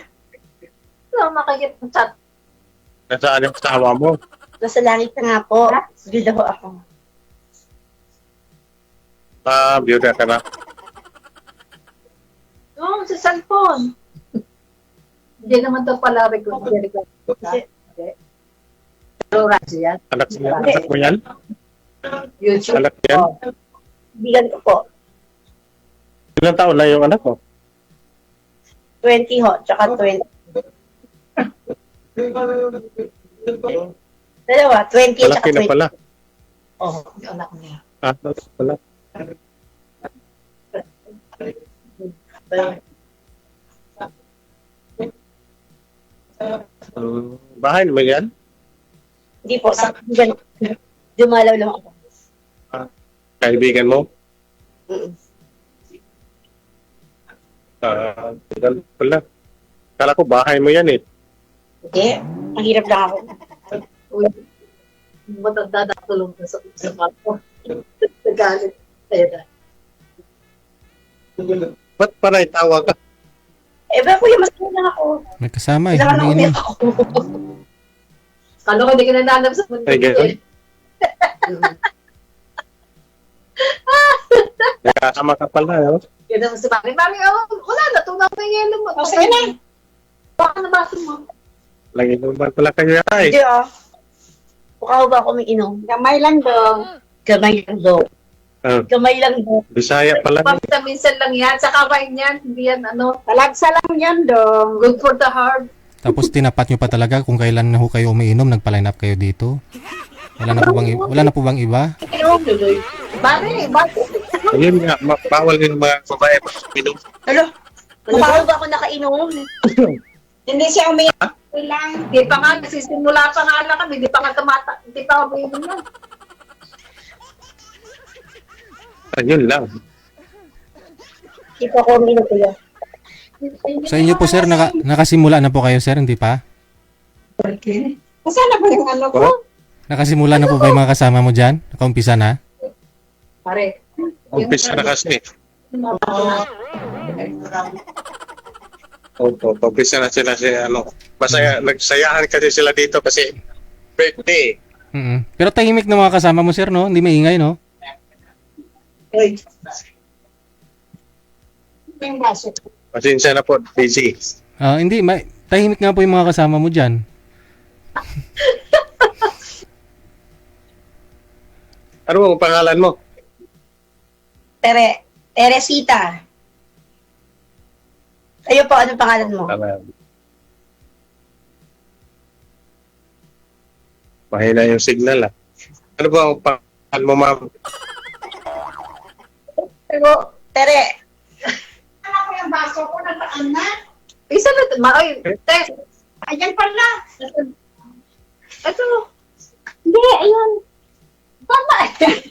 Ano, makikita ng chat. Nasaan yung asawa mo? Nasa langit na nga po. Bida ho ako. Biyuda ka na. Oo, sa cellphone. Hindi naman ito pala record. Hindi. Pero kasi yan. Anak mo yan? YouTube. Anak mo yan? Bigan ko po. Ilang taon na yung anak mo? 20 ho, tsaka 20. Dalawa, 20 tsaka Malaki na 20. pala. Oh. Yung anak niya. Pala. Bahay naman yan? Hindi po, sa bigan. Dumalaw lang ako. Kaibigan mo? Mm. Ganun pala. Kala ko bahay mo yan eh. Hindi, mahirap lang ako. Uy, matanda na tulong na sa kwarto. Nagalit. Kaya na. Ba't panay tawa ka? Eh, ba kuya, mas lang ako. May kasama eh. Kailangan na Umiinom. umiyak ako. Kala ko hindi ka nananap sa mundo. Ay, ganun. Eh. Nakakama ka pala, no? Yan naman si Mari. Mari, wala na. Tunaw na yung yelo mo. Okay na. Baka na baso mo. Lagi naman pala kayo, ay. Hindi Mukha ko ba ako may inom? Gamay lang daw. Gamay lang daw. Gamay lang daw. Bisaya pala. Minsan lang yan. Sa kamay niyan. Hindi yan Talagsa lang yan daw. good for the heart. Tapos tinapat nyo pa talaga kung kailan na ho kayo umiinom, nagpa-line up kayo dito. Wala na po bang iba? Inom, Luloy. Mari, bakit? Ayun nga, bawal yung mga babae mag-inom. Alo, mukha ko ba ako nakainom? Hindi siya umiyak lang. Di pa nga, nasisimula pa nga lang kami. Di pa nga di pa kami inom lang. Ayun lang. Hindi pa ako uminom kuya. Sa inyo po sir, nakasimula na po kayo sir, hindi pa? Nasaan na ba yung ano ko? Nakasimula na po ba yung mga kasama mo dyan? Nakaumpisa na? Pare. Umpisa na kasi. Opo, umpisa na sila Masaya, nagsayahan kasi sila dito kasi birthday. Pero tahimik na mga kasama mo sir, no? Hindi maingay, no? Uy. Yung baso. Pasensya na po, busy. Hindi, tahimik nga po yung mga kasama mo dyan. Ano ang pangalan mo? Teresita. Kayo po, anong pangalan mo? Mahina yung signal, ah. Ano ba ang pangalan mo, ma'am? Pero, Tere. Ano ko yung baso ko? Nataan na? Isa na. Tess. Ayan pala. Ito. Hindi, ayun. Tama.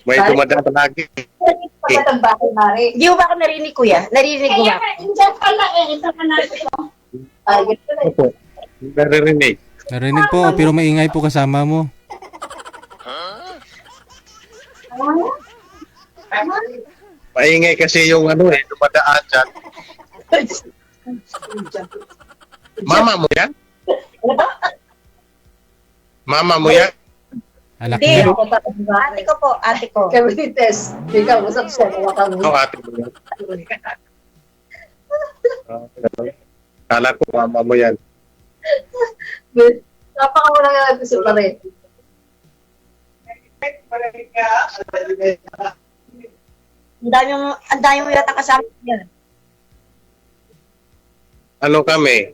May dumadaan palagi. Pagkatang bahay, Mari. Hindi mo ba ako narinig, kuya? Narinig mo ba? Hindi pala ito pa na ito. Ayun na. Opo. Naririnig. Narinig po, pero maingay po kasama mo. Maingay kasi yung dumadaan dyan. Mama mo yan? Mama mo yan? Alak Hindi. niya. Ate ko po, ate ko. Kami ni Tess. Ikaw, usap siya. Wala Oo, ate mo yan. Kala ko mama mo yan. Napakawala nga natin si Pare. Ang dami mo yata kasama niya. Ano kami?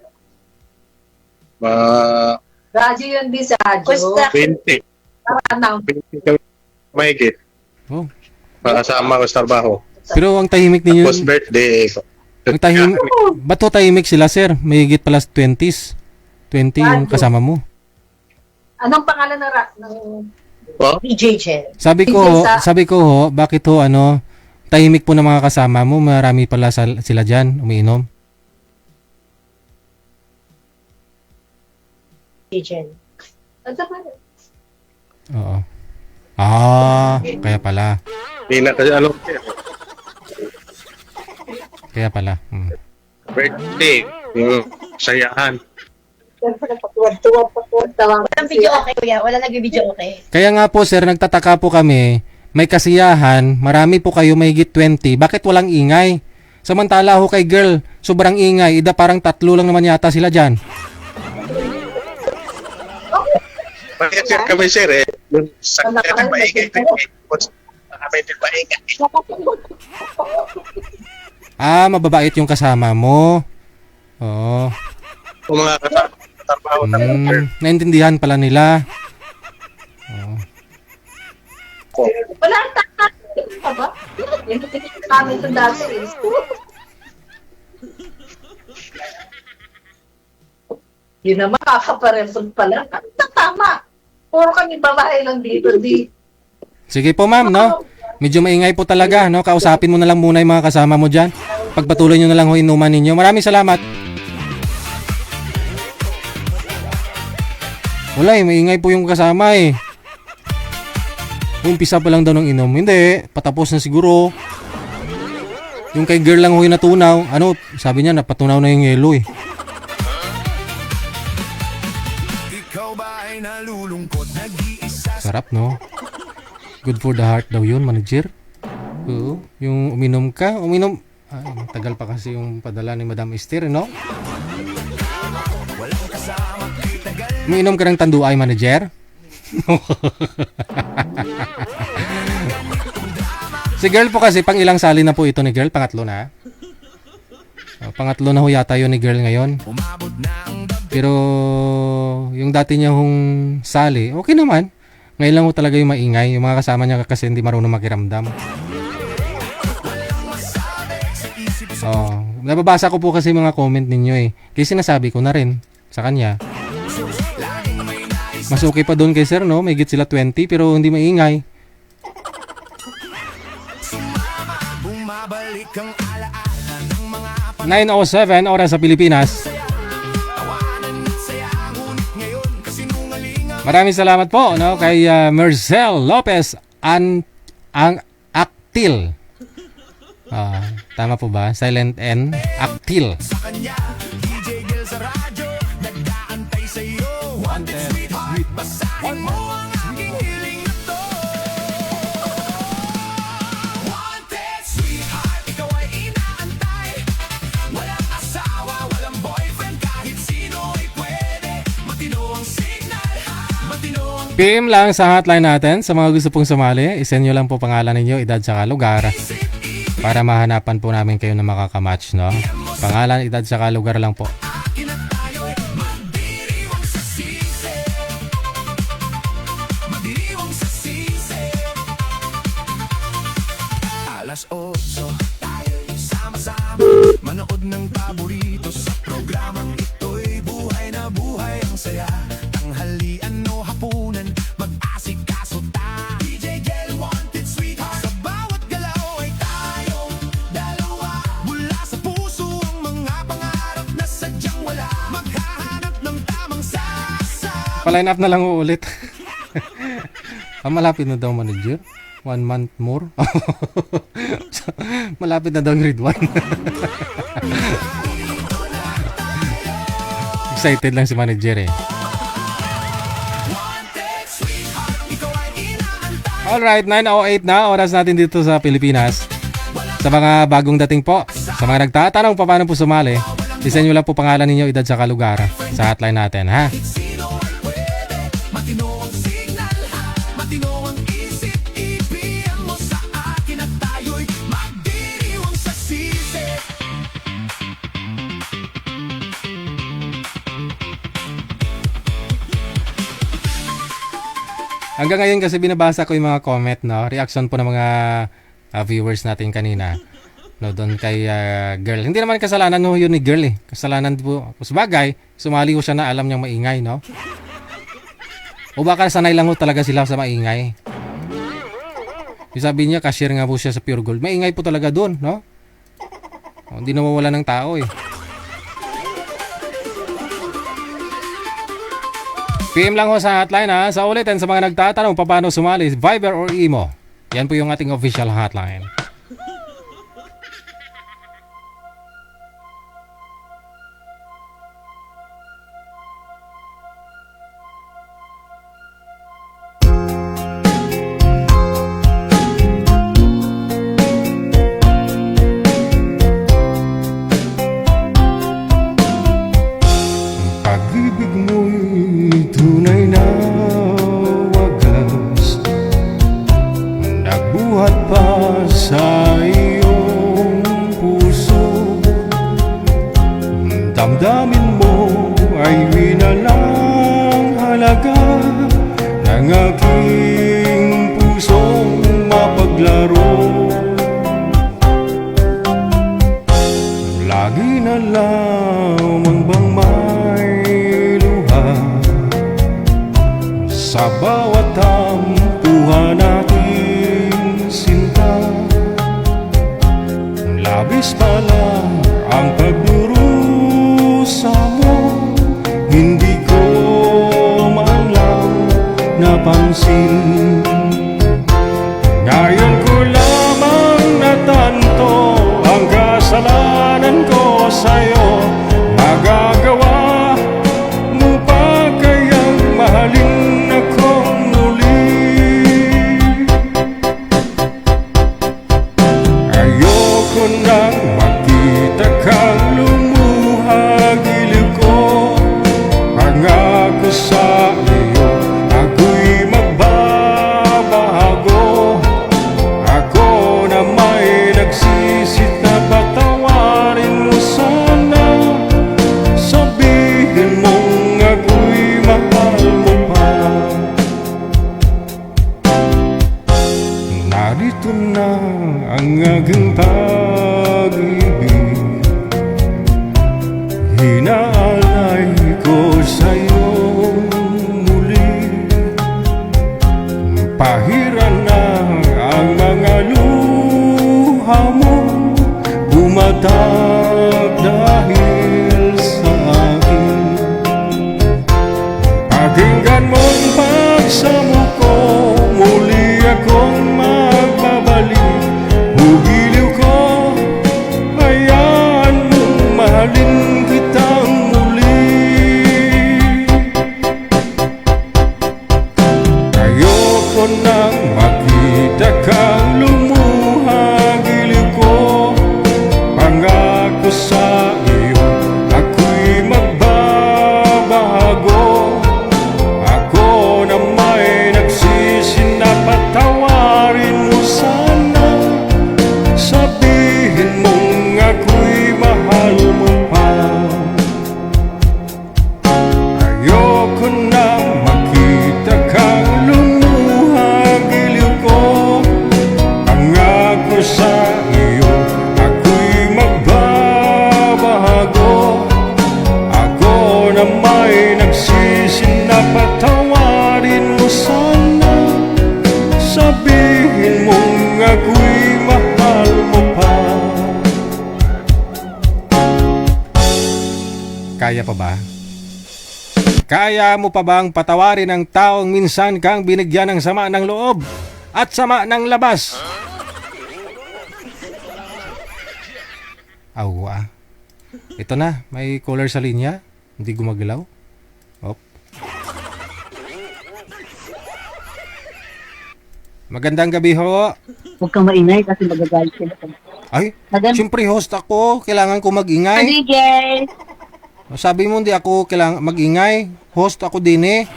Radyo yun di sa radyo. Kusta. 20. Anong 20 kami mahigit. Oh. Makasama ko sa trabaho. Pero ang tahimik ninyo, Tapos birthday ko. ang tahimik, ba't ho tahimik sila sir? May higit pala 20s. 20 yung kasama mo. anong pangalan ng Oh? PJ. Sabi ko ho, bakit ho tahimik po ng mga kasama mo, marami pala sila dyan, umiinom. PJ. Oo. Kaya pala. Hindi na kasi Kaya pala. birthday. Yung sayahan. Walang video okay, kuya. Wala nag-video okay. Kaya nga po sir, nagtataka po kami, may kasiyahan, marami po kayo may higit 20, bakit walang ingay? Samantala ho kay girl, sobrang ingay, parang 3 lang naman yata sila dyan. Bakit sir kami sir yung sakit na maingay. Kami din maingay. Mababait yung kasama mo. Oo. Kung mga kasama trabaho na Naintindihan pala nila. wala ang takas. Ano ba? Yung kami ito dati. Yun naman, kakaparempon pala. Tama. Puro kami babae lang dito. Sige po ma'am, no? Medyo maingay po talaga, no? Kausapin mo na lang muna yung mga kasama mo dyan. Pagpatuloy nyo na lang ho inuman ninyo. Maraming salamat. Wala maingay po yung kasama Umpisa pa lang daw ng inom. Hindi, patapos na siguro. Yung kay girl lang ho yung natunaw. Sabi niya, napatunaw na yung yelo Ikaw ba ay nalulungkot, nag-iisa? Sarap, no? Good for the heart daw yun, manager. Oo, yung uminom ka, uminom. Ay, tagal pa kasi yung padala ni Madam Esther, no? Uminom ka ng tanduay, manager? Si girl po kasi, pang ilang sali na po ito ni girl? Pangatlo na? Pangatlo na ho yata yun ni girl ngayon. Pero, yung dati niya hong sali, okay naman. Ngayon lang ho talaga yung maingay. Yung mga kasama niya kasi hindi marunong makiramdam. Nababasa ko po kasi mga comment ninyo eh. Kaya sinasabi ko na rin sa kanya. Mas okay pa doon kay sir, no? May git sila 20 pero hindi maingay. Bumabalik ang alaala ng mga 9:07 oras sa Pilipinas. Maraming salamat po, no, kay Mercel Lopez ang Actil. Tama po ba? Silent N. Actil. sa kanya. DJ Gil sa radyo, nag-aantay sa'yo. Wanted sweetheart, basahin mo ang aking hiling na to. Wanted sweetheart, ikaw ay inaantay. Walang asawa, walang boyfriend, kahit sino ay pwede. Matino ang signal, matino ang PM lang sa hotline natin sa mga gusto pong sumali. I-send nyo lang po pangalan ninyo, edad, saka lugar. Para mahanapan po namin kayo na makakamatch, no? Pangalan, edad, saka lugar lang po. akin at tayo'y magdiriwang sa sisi. Magdiriwang sa sisi. Alas 8, tayo'y sama-sama manood ng paborito sa programang ito'y buhay na buhay ang saya. Tanghalian o hapunan, mag-asikaso ta. DJ Gel, wanted sweetheart. Sa bawat galaw ay tayong dalawa. Mula sa puso ang mga pangarap na sadyang wala. Maghahanap ng tamang sasa. Pa-line up na lang uulit. Malapit na daw, manager. 1 month more. Malapit na daw yung grade 1. Excited lang si manager eh. Wanted sweetheart, ikaw ay inaantay. Alright, 9:08 na. Oras natin dito sa Pilipinas. Sa mga bagong dating po, sa mga nagtatanong pa paano po sumali, isend nyo lang po pangalan ninyo, edad, saka lugar sa hotline natin, ha? Sino ay pwede? Matino ang signal, matino ang isip. Ibigyan mo sa akin at tayo'y magdiriwang sa sisi. Hanggang ngayon kasi binabasa ko yung mga comment, no? Reaction po ng mga viewers natin kanina. No, doon kay girl. Hindi naman kasalanan no yun ni girl eh. Kasalanan po. Sabagay, sumali ko siya na alam niyang maingay, no? O baka sanay lang ho talaga sila sa maingay. Yung sabi niya, cashier nga po siya sa Pure Gold. Maingay po talaga doon, no? Hindi nawawala ng tao eh. PM lang ho sa hotline, ha. Sa ulitin sa mga nagtatanong paano sumali, Viber or Imo. Yan po yung ating official hotline. Pag-ibig mo'y tunay na wagas, nagbuhat pa sa iyong puso. Damdamin mo ay winalang halaga ng aking pusong mapaglaro. Lagi na lamang bang may luha sa bawat tampuhan nating sinta. Labis pala ang pagdurusa mo, hindi ko man lang napansin. Ngayon ko lamang natanto ang kasalanan ko sa'yo. Magagawa mo pa kayang mahalin akong muli? Narito na ang aking pag-ibig, hinaalay ko sa'yo muli. Pahiran na ang mga luha mo, bumatak dahil sa akin. Pakinggan mo'ng pagsamo ko, muli akong magbabalik. Hugiliw ko, hayaan mong mahalin kitang muli. Ayoko nang makita kang lumuha, giliw ko. Pangako sa iyo, ako'y magbabago. Ako na may nagsisi na patawarin mo sana. Sabihin mong ako'y mahal mo pa. Ayoko na makita kang lumuha, giliw ko. Pangako sa iyo, ako'y magbabago. Ako na may nagsisi na patawarin mo sana. Sabihin mong ako'y mahal mo pa. Kaya pa ba? Kaya mo pa bang patawarin ang taong minsan kang binigyan ng sama ng loob at sama ng labas? Awa. Ito na, may caller sa linya. Hindi gumagalaw. Op. Magandang gabi ho. Huwag kang maingay kasi magagalit sila. Ay, Magand- siyempre host ako. Kailangan ko mag-ingay. DJ! Sabi mo hindi ako kailangan mag-ingay. Host ako din eh.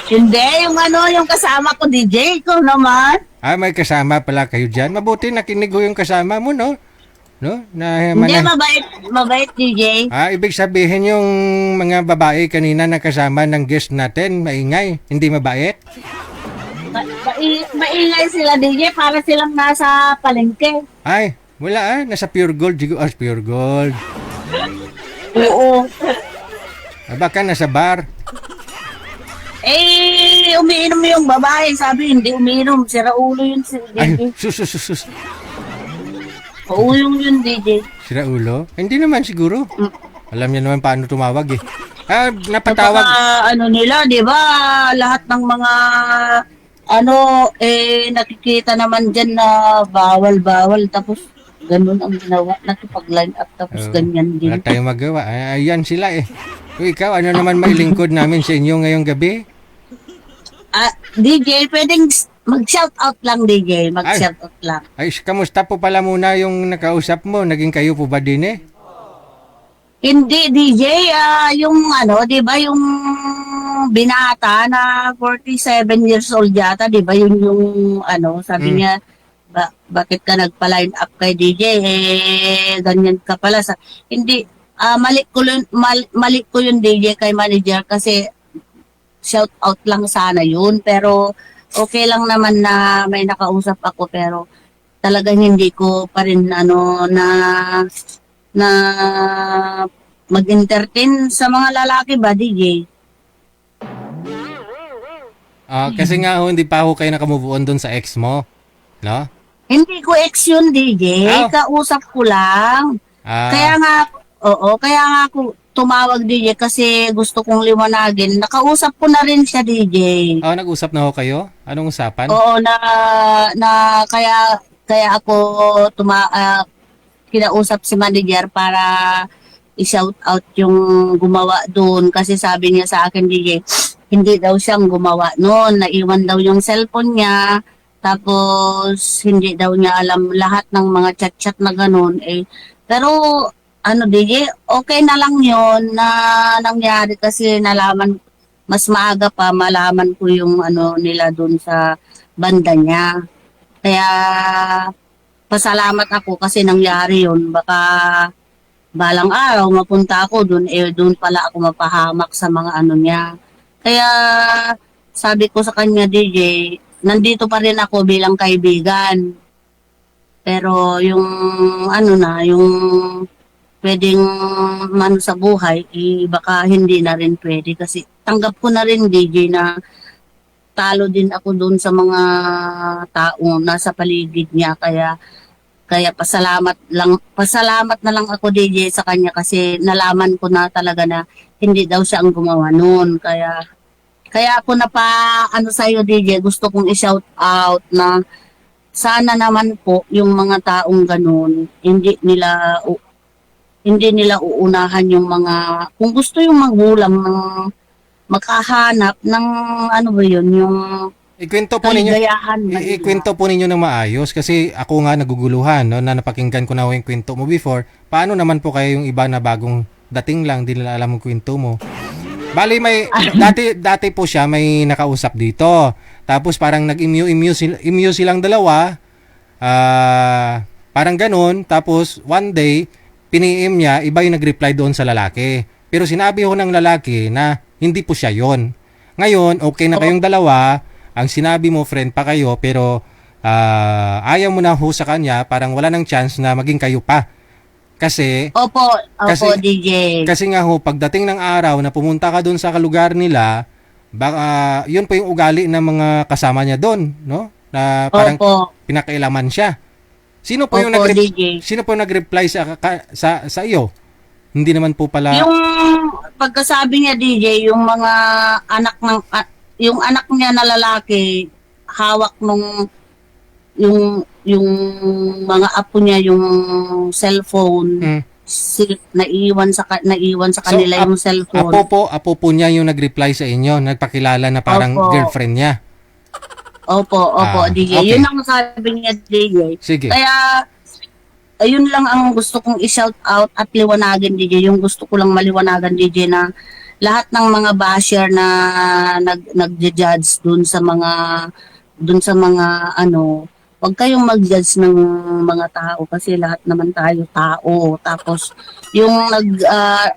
Hindi, yung kasama ko, DJ, ko naman. Ah, may kasama pala kayo dyan. Mabuti nakinig ko yung kasama mo, no? No? Hindi, mabait, DJ. Ah, ibig sabihin yung mga babae kanina na kasama ng guest natin, maingay, hindi mabait? Maingay sila, DJ, para silang nasa palengke. Ay, wala nasa Pure Gold. Pure Gold. Oo. Ah, baka nasa bar. Umiinom yung babae. Sabi, hindi umiinom. Sira ulo yun, Ay, DJ. sus. Pauyong yun, DJ. Sira ulo? Hindi naman siguro. Alam niya naman paano tumawag eh. Ah, napatawag. Nila, di ba? Lahat ng mga nakikita naman dyan na bawal. Tapos, ganun ang ginawa. Nakipag-line up. Tapos, ganyan din. Wala tayong magawa. Ayan sila eh. Uy, ikaw, ano naman mailingkod namin sa inyo ngayong gabi? DJ, pwedeng mag-shoutout lang, DJ. Mag-shoutout lang. Ay, kamusta po pala muna yung nakausap mo? Naging kayo po ba din eh? Hindi, DJ. Di ba, yung binata na 47 years old yata, di ba, yung sabi niya, bakit ka nagpa-line up kay DJ? Ganyan ka pala. Hindi, mali ko yun, DJ, kay manager kasi shout out lang sana yun. Pero okay lang naman na may nakausap ako, pero talagang hindi ko pa rin na mag-entertain sa mga lalaki ba, DJ? Kasi nga hindi pa ako kayo nakamove on doon sa ex mo. No? Hindi ko ex yun, DJ. Kausap ko lang. Kaya nga ako tumawag, DJ, kasi gusto kong liwanagin. Nakausap ko na rin siya, DJ. Nag-usap na ho kayo? Anong usapan? Oo, kaya ako kinausap si manager para i-shout out yung gumawa doon. Kasi sabi niya sa akin, DJ, hindi daw siyang gumawa noon. Naiwan daw yung cellphone niya. Tapos, hindi daw niya alam lahat ng mga chat-chat na ganun. Pero, DJ, okay na lang yon na nangyari kasi nalaman, mas maaga pa malaman ko yung nila doon sa banda niya. Kaya, pasalamat ako kasi nangyari yun. Baka, balang araw, mapunta ako doon, doon pala ako mapahamak sa mga niya. Kaya, sabi ko sa kanya, DJ, nandito pa rin ako bilang kaibigan. Pero yung ano na, yung pwedeng mano sa buhay, baka hindi na rin pwede. Kasi tanggap ko na rin, DJ, na talo din ako doon sa mga taong nasa paligid niya. Kaya pasalamat na lang ako, DJ, sa kanya kasi nalaman ko na talaga na hindi daw siya ang gumawa noon. Kaya ako na pa, ano sa'yo, DJ, gusto kong i-shout out na sana naman po yung mga taong ganun, hindi nila uunahan yung mga, kung gusto yung magulang ng makahanap ng ano ba yun, yung Ikwento po ninyo. kaligayahan ba nila. Ikwento po ninyo ng maayos kasi ako nga naguguluhan, no, na napakinggan ko na yung kwento mo before. Paano naman po kayo yung iba na bagong dating lang, di nila alam ang kwento mo? Bali may dati po siya may nakausap dito. Tapos parang nag-immune silang dalawa. Parang ganun. Tapos one day pini-im niya, iba yung nag-reply doon sa lalaki. Pero sinabi ho ng lalaki na hindi po siya yon. Ngayon, okay na kayong dalawa. Ang sinabi mo, friend pa kayo, pero ayaw mo na ho sa kanya, parang wala nang chance na maging kayo pa. Kasi, Opo, kasi- DJ. kasi nga ho, pagdating ng araw na pumunta ka doon sa lugar nila, baka yun po yung ugali ng mga kasama niya doon, no? Na parang Opo, pinakailaman siya. Sino po yung opo, DJ. Sino po nag-reply sa iyo? Hindi naman po pala Yung pagkasabi niya, DJ, yung mga yung anak niya na lalaki, hawak nung yung mga apo niya yung cellphone, Mm. naiwan sa kanila yung cellphone. Apo po niya yung nag-reply sa inyo, nagpakilala na parang Opo. girlfriend niya. Opo, DJ. Okay. Yun ang sabi niya, DJ. Sige. Kaya, ayun lang ang gusto kong i-shout out at liwanagin, DJ. Yung gusto ko lang maliwanagan, DJ, na lahat ng mga basher na nag-judge dun sa mga ano, wag kayong mag-judge ng mga tao kasi lahat naman tayo tao. Tapos, yung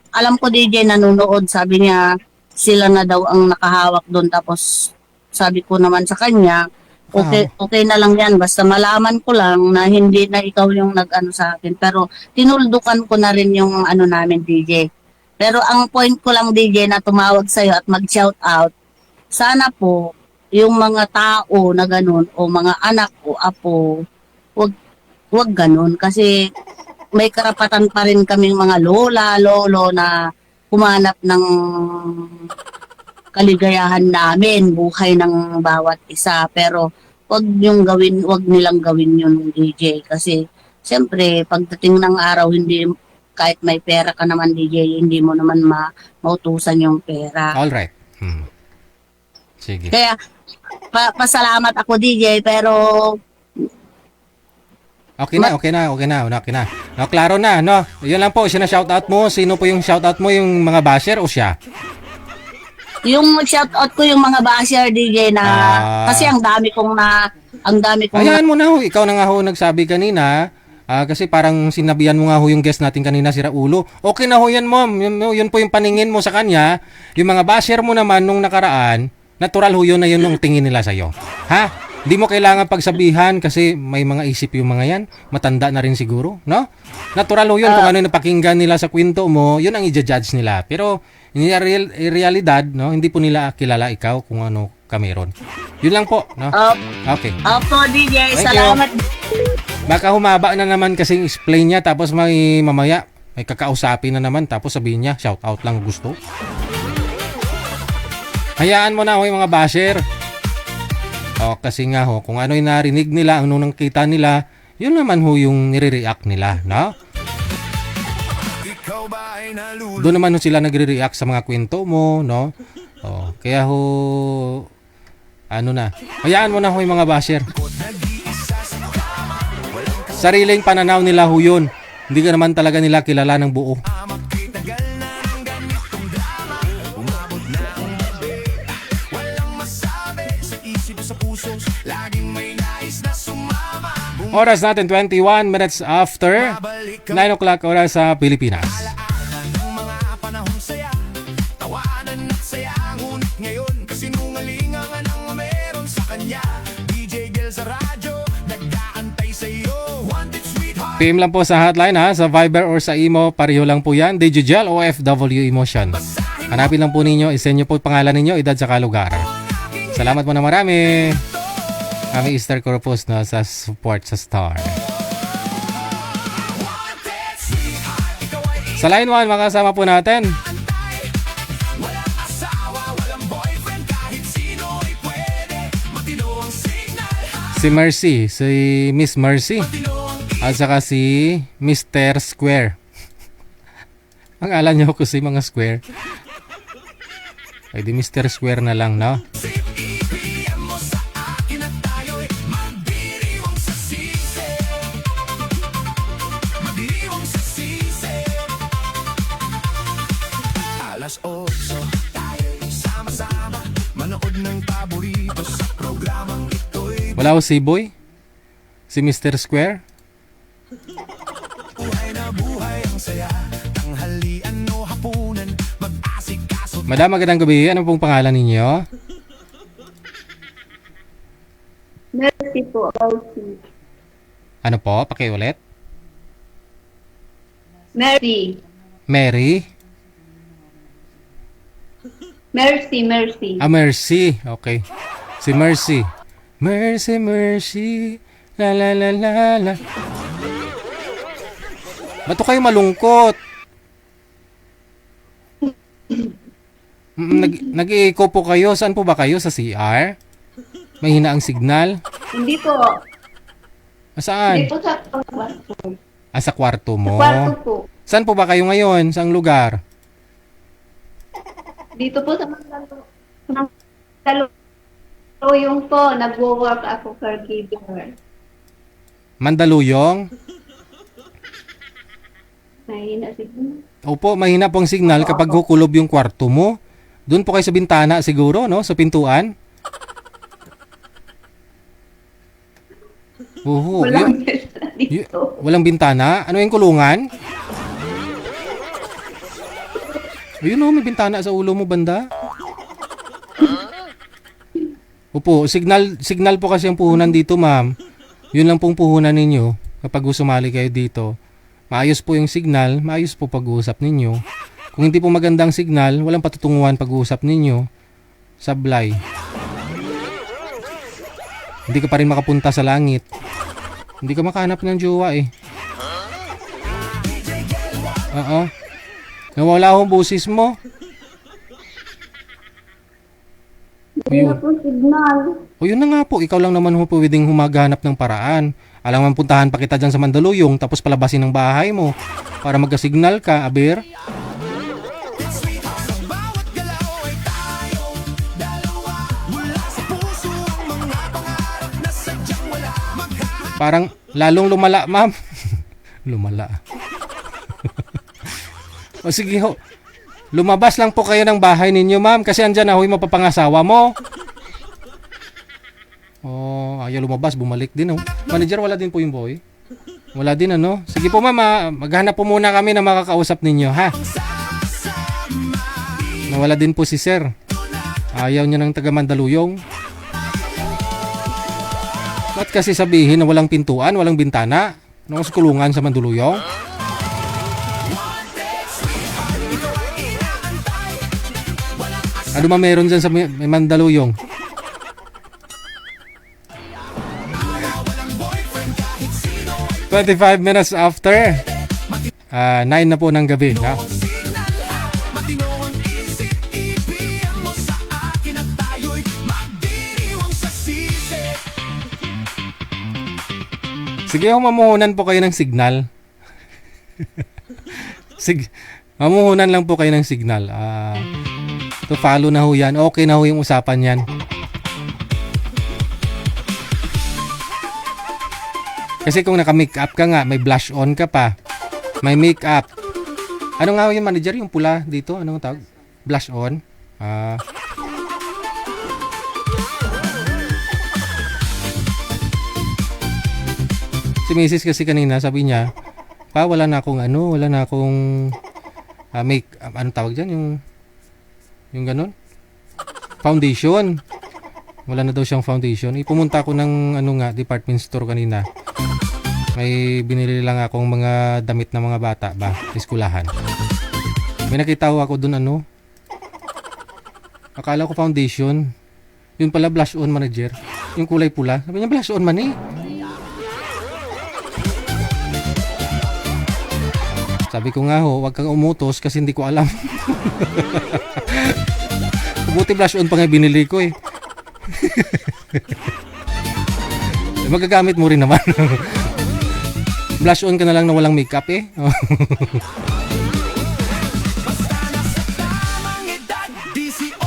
alam ko, DJ, nanonood, sabi niya, sila na daw ang nakahawak doon. Tapos, sabi ko naman sa kanya, okay na lang yan. Basta malaman ko lang na hindi na ikaw yung nag-ano sa akin. Pero, tinuldukan ko na rin yung ano namin, DJ. Pero, ang point ko lang, DJ, na tumawag sa'yo at mag-shout out, sana po, yung mga tao na ganun, o mga anak o apo, wag ganun. Kasi may karapatan pa rin kaming mga lola, lolo na humanap ng kaligayahan namin, buhay ng bawat isa. Pero wag nilang gawin yun, DJ. Kasi siyempre, pagdating ng araw, hindi, kahit may pera ka naman, DJ, hindi mo naman mautusan yung pera. All right. Sige. Kaya, pasalamat ako, DJ, pero Okay na. No, klaro na, no? Yun lang po, sina-shoutout mo. Sino po yung shoutout mo? Yung mga basher o siya? yung shoutout ko yung mga basher, DJ, na kasi ang dami kong Hayaan mo na ho. Ikaw na nga ho nagsabi kanina. Kasi parang sinabihan mo nga ho yung guest natin kanina, si Raulo. Okay na ho yan, mom. Yun po yung paningin mo sa kanya. Yung mga basher mo naman nung nakaraan, natural ho yun na yun yung tingin nila sa'yo. Ha? Hindi mo kailangan pagsabihan kasi may mga isip yung mga yan. Matanda na rin siguro, no? Natural ho yun kung ano yung napakinggan nila sa kwento mo, yun ang i-judge nila. Pero in realidad, no, hindi po nila kilala ikaw kung ano ka meron. Yun lang po, no? Okay. Opo, DJ, Thank salamat. Baka humaba na naman kasi explain niya tapos mamaya may kakausapin na naman tapos sabihin niya shout out lang gusto. Hayaan mo na ho yung mga basher. Kasi nga ho, kung ano yung narinig nila, ano nang kita nila, yun naman ho yung nire-react nila, no? Ikaw ba ay nalulungkot? Doon naman ho sila nagre-react sa mga kwento mo, no? Kaya ho, hayaan mo na ho yung mga basher. Sariling pananaw nila ho yun. Hindi ka naman talaga nila kilala ng buo. Magkitagal na ng ganitong drama. Umabot na ang gabi. Walang masabi sa isip sa puso. Laging may nais na sumama. Oras natin 21 minutes after 9 o'clock oras sa Pilipinas. Alaala ng mga panahon saya. Tawanan at saya. Ngunit ngayon kasinungalingan ang meron sa kanya. sa radyo, nag-aantay sa'yo. Wanted sweetheart. PM lang po sa hotline ha, sa Viber or sa Imo, pareho lang po yan. Digigel OFW Emotion. Hanapin lang po ninyo, isend nyo po pangalan ninyo, edad sa lugar. Salamat po na marami. Kami Easter Corpus na sa support sa Star. Sa line 1, makasama po natin Walang asawa, walang boyfriend, kahit sino ay pwede. Matino ang signal, si Mercy, si Miss Mercy. matino ang At saka si Mr. Square. Ang alam nyo ko si mga square. Ay di Mr. Square na lang, no? isip. IPM mo sa akin at tayo'y magdiriwang sa sisi. Magdiriwang sa sisi. Alas 8, tayo'y sama-sama, manood ng paborito sa programang ito'y Wala ko si Boy? Si Mr. Square? buhay na buhay ang saya. Tanghalian o hapunan, mag-asikaso. Madam, magandang gabi. Ano pong pangalan ninyo? Mercy po, Mercy. Ano po? Pakiulit. Mercy. Mary? Mercy, Mercy. Ah, Mercy. Okay. Si Mercy. Mercy, Mercy. La la la la la. Ba't to kayo malungkot? Nag-i-echo po kayo. Saan po ba kayo? Sa CR? May hina ang signal? Hindi po. Ah, saan? Hindi po sa kwarto. Ah, sa kwarto mo. Kwarto po. Saan po ba kayo ngayon? Saang lugar? Dito po sa Mandaluyong po, nagwo-work ako caregiver. Mandaluyong? Mahina siguro. Opo, mahina po ang signal kapag kukulob yung kwarto mo. Doon po kayo sa bintana siguro, no? Sa pintuan. Oo. Walang pesta dito. Walang bintana? Ano yung kulungan? Ayun o, may bintana sa ulo mo, banda. Opo, signal po kasi ang puhunan dito, ma'am. Yun lang pong puhunan ninyo kapag sumali kayo dito. Maayos po yung signal, maayos po pag-uusap ninyo. Kung hindi po magandang signal, walang patutunguhan pag-uusap ninyo. Sablay. Hindi ka pa rin makapunta sa langit. Hindi ka makahanap ng jowa eh. Oo. Nawala akong boses mo. Hindi na po signal. O yun na nga po, ikaw lang naman ho pwedeng humaghanap ng paraan. Alam mo, puntahan pa kita dyan sa Mandaluyong tapos palabasin ng bahay mo para magka-signal ka, aber. Bawat galaw ay tayong dalawa. Mula sa puso ang mga pangarap na sadyang wala. Parang lalong lumala, ma'am. Lumala. O sige ho, lumabas lang po kayo ng bahay ninyo, ma'am, kasi andyan na ho yung mapapangasawa mo. Oh, ayaw lumabas, bumalik din, oh. Manager, wala din po yung boy. Wala din, ano? Sige po, ma'am, maghanap po muna kami na makakausap ninyo, ha? Nawala din po si sir. Ayaw niya ng taga Mandaluyong. Ba't kasi sabihin na walang pintuan, walang bintana? Ano sa kulungan sa Mandaluyong? Ano ba meron dyan sa may Mandaluyong? "25 minutes after 9 na po ng gabi, ha? Matino ang isip, IPM mo sa akin at tayo'y magdiriwang sa sisi. Sige, mamuhunan po kayo ng signal. Sige, mamuhunan lang po kayo ng signal. To follow na ho yan. Okay na ho yung usapan yan. Kasi kung naka-make up ka nga, may blush on ka pa, may make up. Ano nga ho yung manager? Yung pula dito? Anong tawag? Blush on? Si Mrs. kasi kanina sabi niya, pa wala na akong make anong tawag diyan, yung ganun? Foundation. Wala na daw siyang foundation. Pumunta ako ng department store kanina. May binili lang akong mga damit ng mga bata ba, eskulahan. May nakita ako doon akala ko foundation. Yun pala blush on manager. Yung kulay pula. Sabi niya blush on man eh. Sabi ko nga wag kang umutos kasi hindi ko alam. Buti blush on pa nga binili ko eh. Magagamit mo rin naman. Blush on ka na lang na walang makeup eh. Tamang edad, 18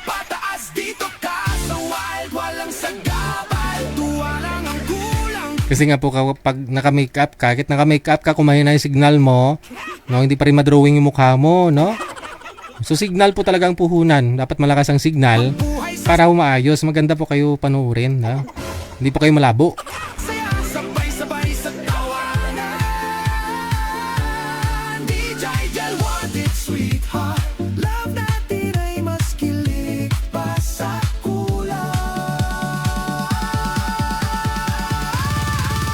pataas dito ka sa wild, walang sagabal, tuwa lang ang kulang. Kasi nga po kapag naka-makeup ka, kahit naka-makeup ka, kung mahina yung signal mo, no, hindi pa rin madrawing yung mukha mo, no? So signal po talaga ang puhunan. Dapat malakas ang signal para umaayos. Maganda po kayo panuorin, no? Hindi po kayo malabo. Saya sabay-sabay sa tawanan. DJ Jel want it, sweetheart. Love natin ay mas kilig pa sa kulang.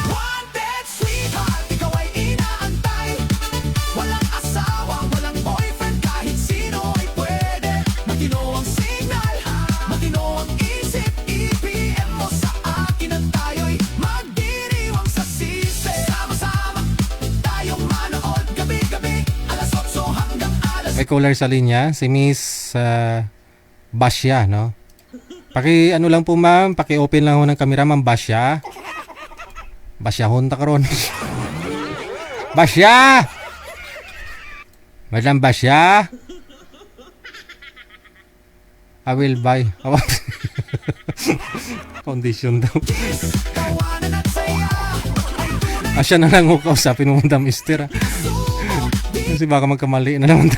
Wanted, sweetheart, ikaw ay inaantay. Walang asawa, walang boyfriend, kahit sino ay pwede. Matino ang signal, matino ang isip, EPM mo sa akin at tayo'y magdiriwang sa sisi. Sama-sama tayong manood gabi-gabi, alas 8 hanggang alas. May caller sa linya, si Miss Basya, no? Lang po ma'am, paki-open lang ho ng camera, ma'am Basya. Basya honta karon. Basya! Madam Basya? I will buy. Foundation daw. Tawanan at saya ay tunay Asya na lang ho kausapin mo, Madam Esther. Kasi baka magkamali na naman.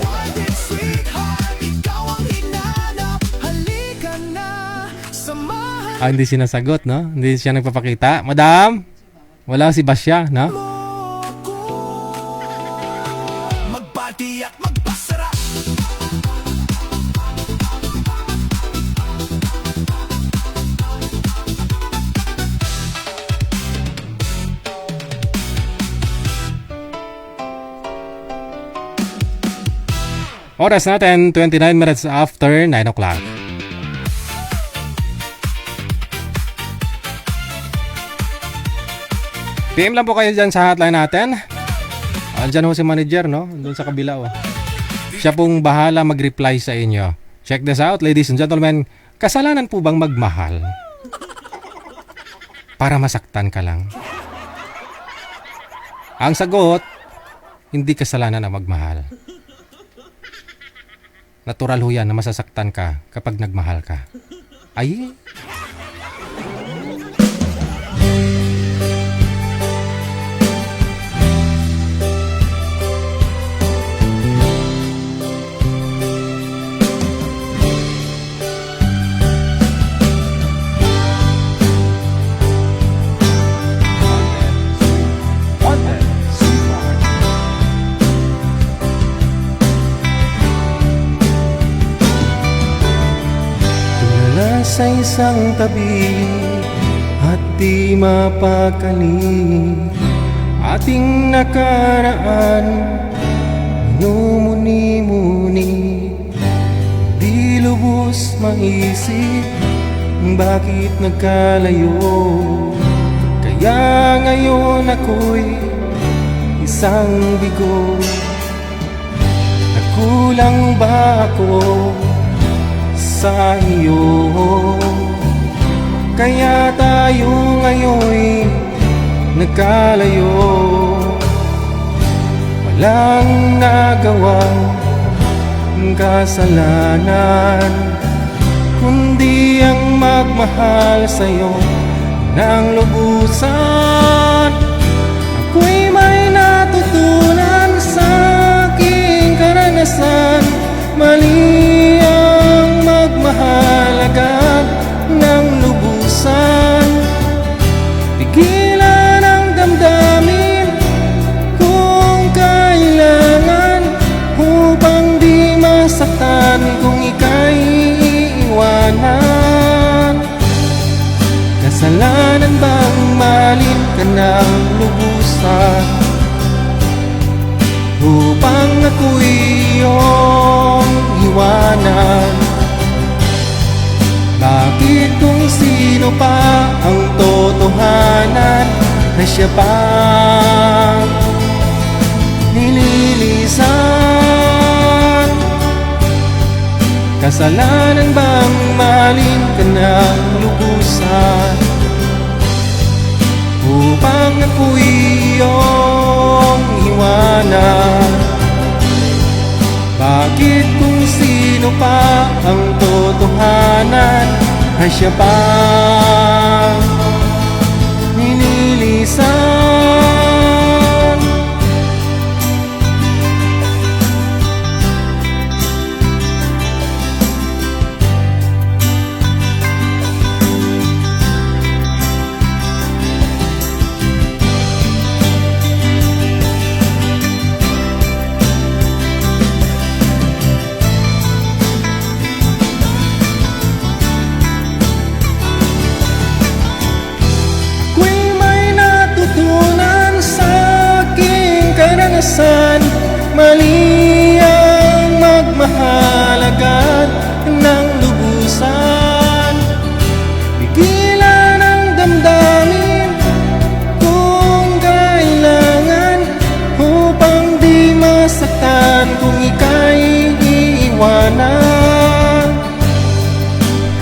wanted, sweetheart, ikaw ang hinanap. Halika na, samahan Hindi sinasagot, no? Hindi siya nagpapakita. Madam? Wala si Basya, no? ko. Magbati at magpasarap. Oras natin, 29 minutes after 9 o'clock. PM lang po kayo dyan sa hotline natin. Andyan ho si manager, no? Doon sa kabila, oh. Siya pong bahala mag-reply sa inyo. Check this out, ladies and gentlemen. Kasalanan po bang magmahal? Para masaktan ka lang. Ang sagot, hindi kasalanan na magmahal. Natural ho yan na masasaktan ka kapag nagmahal ka. Ay, Wanted, sweetheart. Tulala sa isang tabi at di mapakali ating nakaraan, minumuni-muni, di lubos maisip bakit nagkalayo. Kaya ngayon ako'y isang bigo. Nagkulang ba ako sa iyo? Kaya tayo ngayon'y nagkalayo. Walang nagawang kasalanan, kundi ang magmahal sa'yo ng lubusan. Ako'y may natutunan sa aking karanasan. Mali ang magmahal agad ng lubusan. Pigilan ang damdamin kung kailangan, upang di masaktan kung ika'y Kasalanan bang mahalin ka ng lubusan upang ako'y iyong iwanan? Bakit kung sino pa ang totohanan ay siya pa nililisan? Kasalanan bang mahalin ka ng lubusan upang ako'y iyong iwanan? Bakit kung sino pa ang totohanan ay siya pa nililisan? Ako'y may natutunan sa aking karanasan. Mali ang magmahal agad ng lubusan. Pigilan ang damdamin kung kailangan upang di masaktan kung ika'y iiwanan.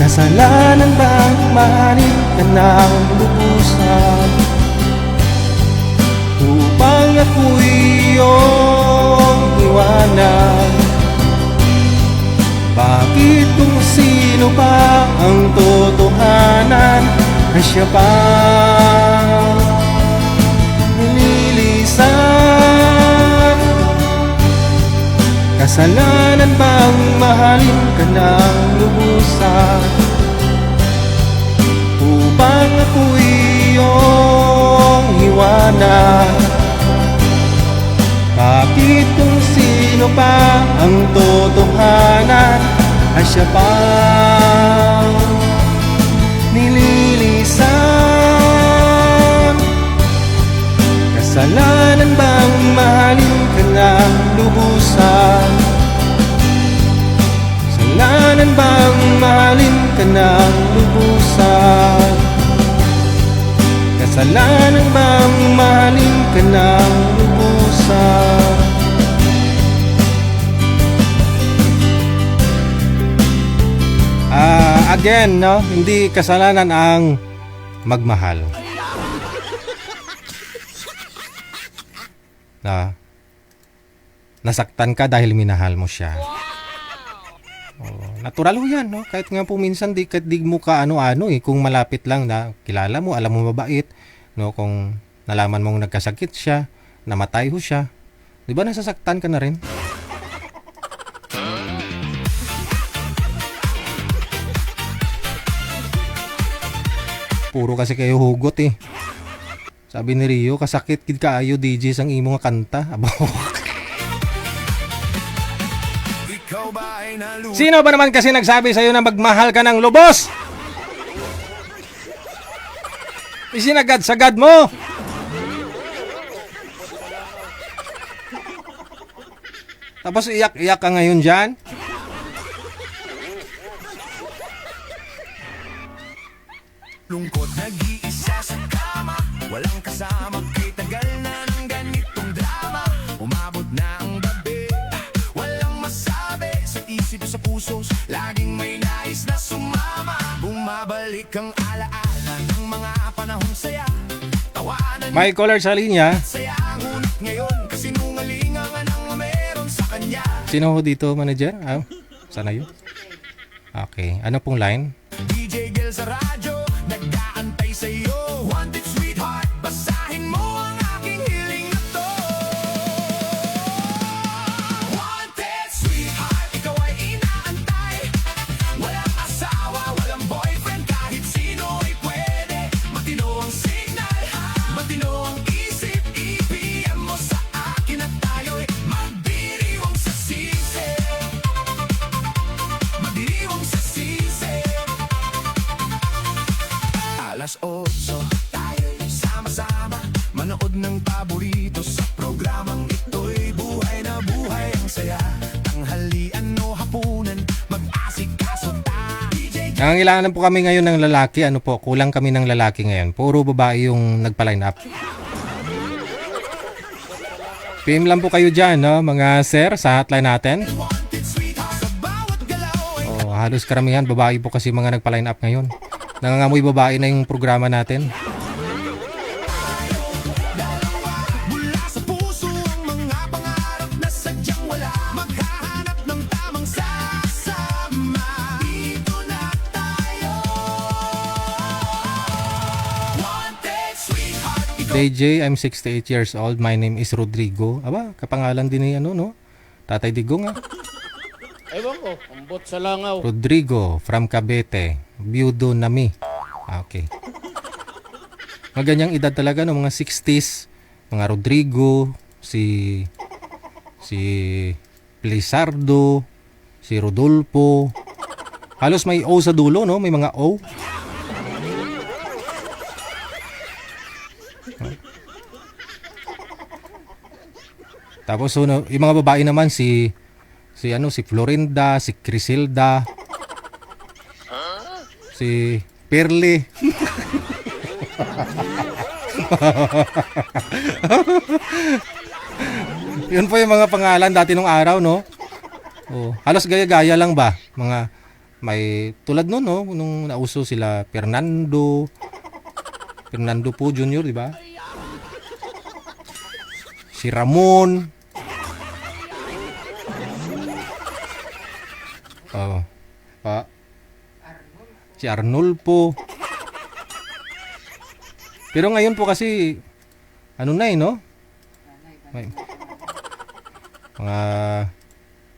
Kasalanan bang mahalin ka ng lubusan upang ako'y iyong iwanan? Bakit kung sino pa ang totohanan ay siya pa nililisan? Kasalanan bang mahalin ka ng lubusan upang ako'y iyong iwanan? Bakit kung sino pa ang totohanan ay siya pa nililisan? Kasalanan bang mahalin ka ng lubusan? Kasalanan bang mahalin ka ng lubusan? Kasalanan bang mahalin ka ng lubusan? Again, no? Hindi kasalanan ang magmahal. Na nasaktan ka dahil minahal mo siya. Natural ho yan, no? Kahit nga po minsan di mo ka ano-ano kung malapit lang na kilala mo, alam mo mabait, no? Kung nalaman mong nagkasakit siya, namatay ho siya, di ba nasasaktan ka na rin? Puro kasi kayo hugot eh. Sabi ni Rio, kasakit kid kaayo DJ sang imo nga kanta. Abo. Sino ba naman kasi nagsabi sa'yo na magmahal ka ng lubos? Isinagad-sagad mo. Tapos iyak-iyak ka ngayon dyan? Lungkot nag-iisa sa kama, walang kasama, kay tagal na ng ganitong drama. Umabot na ang gabi, walang masabi, sa isip sa puso, laging may nais na sumama. Bumabalik ang alaala ng mga panahong saya, tawanan May caller sa linya. saya, ngunit ngayon kasinungalingan ang meron sa kanya. Sino ho dito, manager? Sana yun? Okay. Ano pong line? DJ Gil sa radyo, nag-aantay sa'yo. Wanted sweetheart, basahin mo ang aking hiling na to. Wanted sweetheart, ikaw ay inaantay. Walang asawa, walang boyfriend, kahit sino ay pwede. Matino ang signal, matino ang isip. I-PM mo sa akin at tayo'y magdiriwang sa sisi. Magdiriwang sa sisi. Nangangailangan po kami ngayon ng lalaki. Ano po, kulang kami ng lalaki ngayon. Puro babae yung nagpa-line up. PM lang po kayo dyan, no? Mga sir, sa hotline natin. Oh, halos karamihan babae po kasi mga nagpa-line up ngayon. Nangangamoy babae na yung programa natin. Mula sa puso ang mga pangarap na sadyang wala. Maghahanap ng tamang sasama. Dito na tayo. Wanted sweetheart, ikaw DJ, I'm 68 years old. My name is Rodrigo. Aba, kapangalan din ni ano, no? Tatay Digong, ah. Ewan ko, ambot sa langaw. Rodrigo from Cavite. Biudo Nami. Okay. Mga ganyang edad talaga, no? Mga 60s. Mga Rodrigo, si Lizardo, si Rodolfo. Halos may O sa dulo, no? May mga O. Tapos yung mga babae naman si Florinda, si Crisilda, si Perle. Yun po yung mga pangalan dati nung araw, no? Oh, halos gaya-gaya lang ba? Mga may tulad nun, no? Nung nauso sila Fernando po Jr., di ba? Si Ramon. Oh, si Arnulfo. Pero ngayon po kasi ano na no? May mga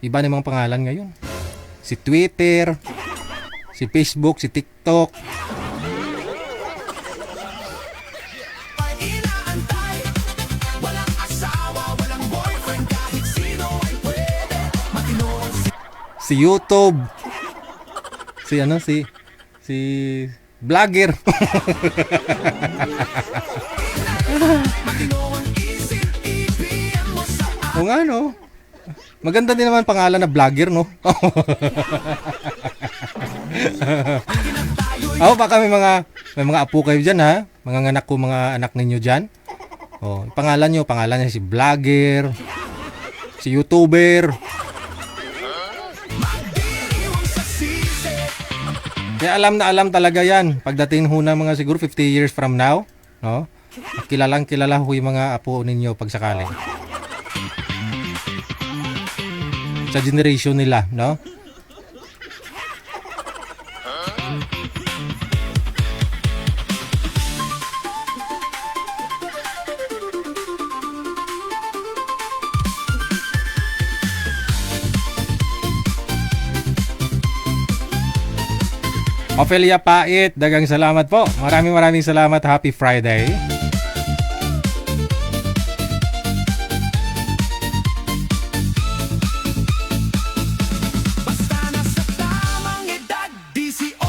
iba na mga pangalan ngayon. Si Twitter, si Facebook, si TikTok. inaantay. Walang asawa, walang boyfriend, kahit sino ay pwede. Matino ang Si YouTube. Si vlogger. matino ang isip, ibigyan mo sa O nga, no? Maganda din naman pangalan na vlogger, no? Oh, baka may mga apo kayo dyan, ha? Mga anak ko, mga anak ninyo dyan. Oh, pangalan niya si vlogger, si YouTuber. Kaya alam na alam talaga yan. Pagdating ho ng mga siguro 50 years from now, no? Kilalang kilala ho yung mga apo ninyo pag sakali. Sa generation nila, no? Ophelia Pait, dagang salamat po. Maraming salamat. Happy Friday. basta nasa tamang edad. 18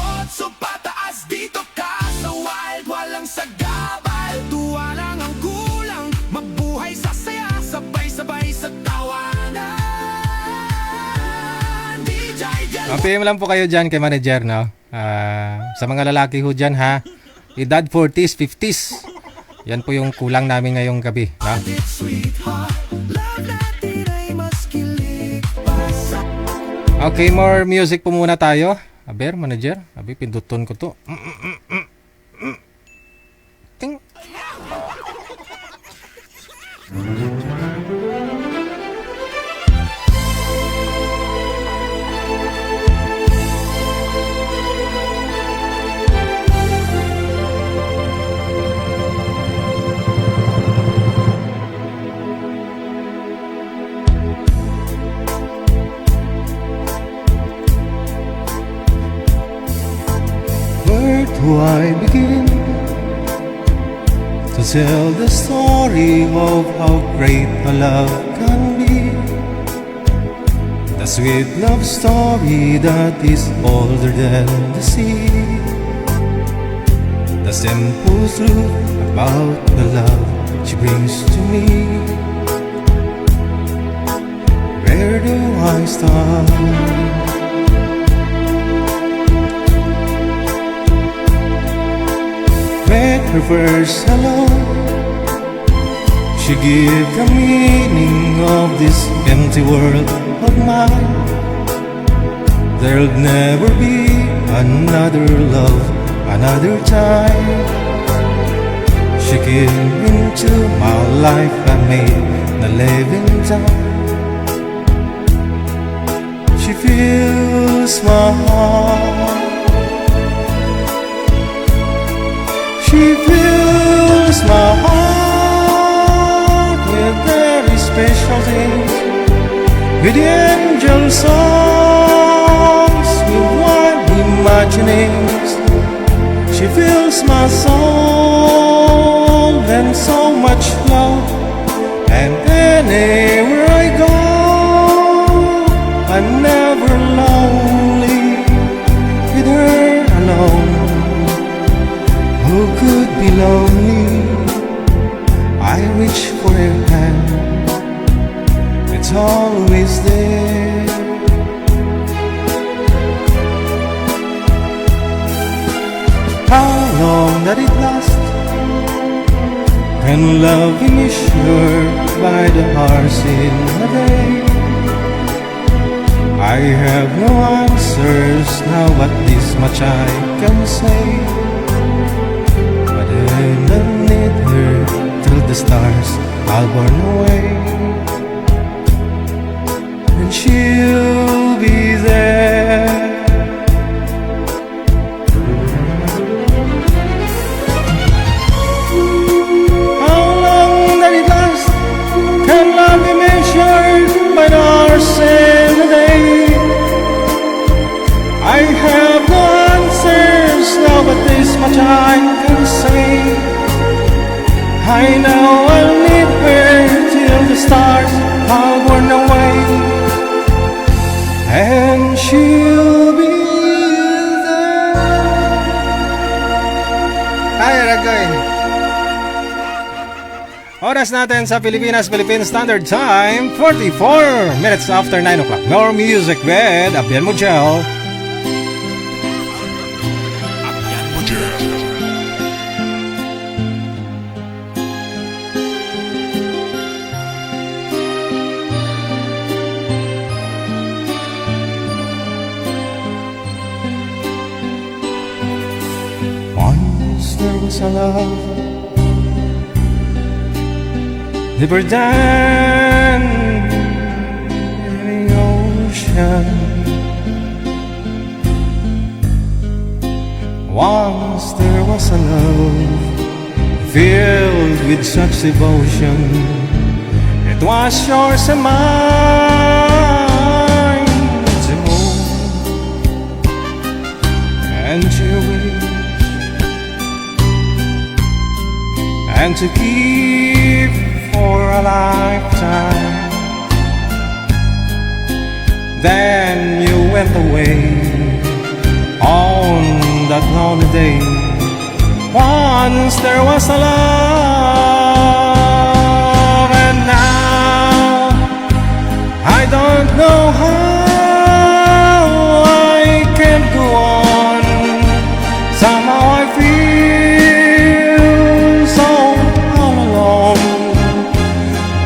pataas, dito ka sa wild. Walang sagabal, tuwa lang ang kulang. Mabuhay sa saya, sabay-sabay sa tawanan. DJ Del PM lang po kayo dyan kay manager, no? Sa mga lalaki ho dyan, ha? Edad 40s, 50s. Yan po yung kulang namin ngayong gabi, no? Sweetheart, love natin ay mas kilig pa sa Okay, more music po muna tayo. Aber, manager. Abi, pinduton ko to. Ting. Where do I begin to tell the story of how great a love can be? The sweet love story that is older than the sea. The simple truth about the love she brings to me. Where do I start? her first hello, she gave the meaning of this empty world of mine. There'll never be another love, another time. She came into my life and made the living time. She fills my heart. She fills my heart with very special things, with angel songs, with wild imaginings. She fills my soul and so much love, and anywhere I go, I'm never lonely with her alone. Who could be lonely? I reach for her hand, it's always there. How long that it lasts? Can love be measured by the hours in a day? I have no answers now, but this much I can say. But underneath her, till the stars I'll burn away, and she'll be there. How long that it lasts? Can love be measured by the hours in a day? I have no answers now, but this much I can say. I know I'll need her till the stars are born away, and she'll be there. Ay, Aragoy. Oras natin sa Pilipinas, Philippine Standard Time, 44 minutes after 9 o'clock. More music with Abian Mujel. Once there was a love deeper than any ocean. Once there was a love filled with such devotion. It was yours and mine to hold and cherish and to keep for a lifetime. Then you went away on that lonely day. Once there was a love, and now I don't know how I can go on. Somehow I feel so all alone,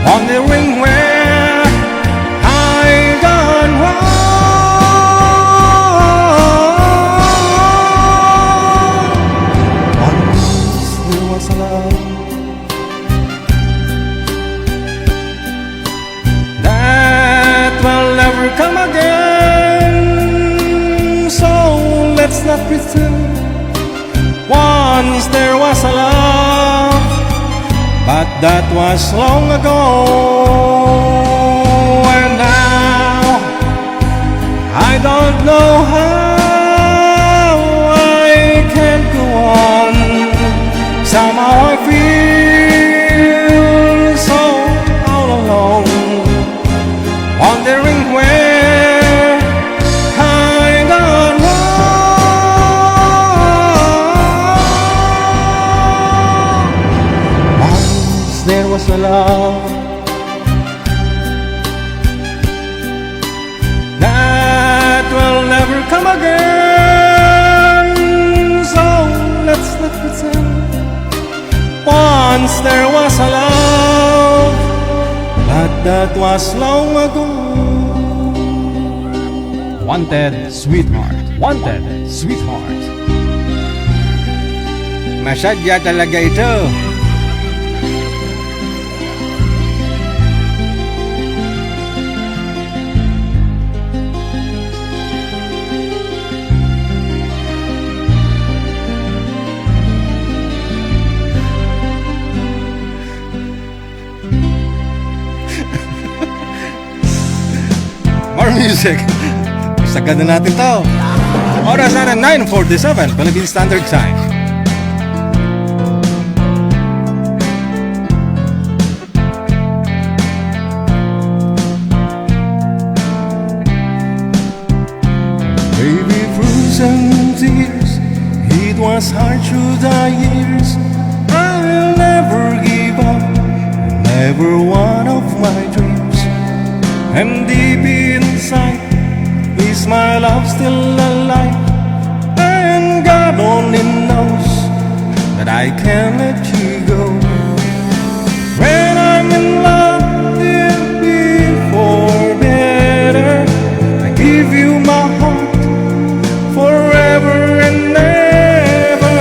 wondering where I gone wrong. Once there was a love that will never come again, so let's not pretend. Once there was a love, but that was long ago, and now I don't know how I can go on. Somehow I feel so all alone, wondering where I gone wrong. Once there was a love that will never come again, so let's not pretend. Once there was a love, but that was long ago. Wanted Sweetheart. Wanted Sweetheart. Masadya talaga ito. More music. Sagad na natin to. Oras na 9:47 Philippine Standard Time. Baby, frozen tears, it was hard through the years. I'll never give up, never one of my dreams. And deep inside, is my love still alive? And God only knows that I can't let you go. When I'm in love, it'll be for better. I give you my heart forever and ever.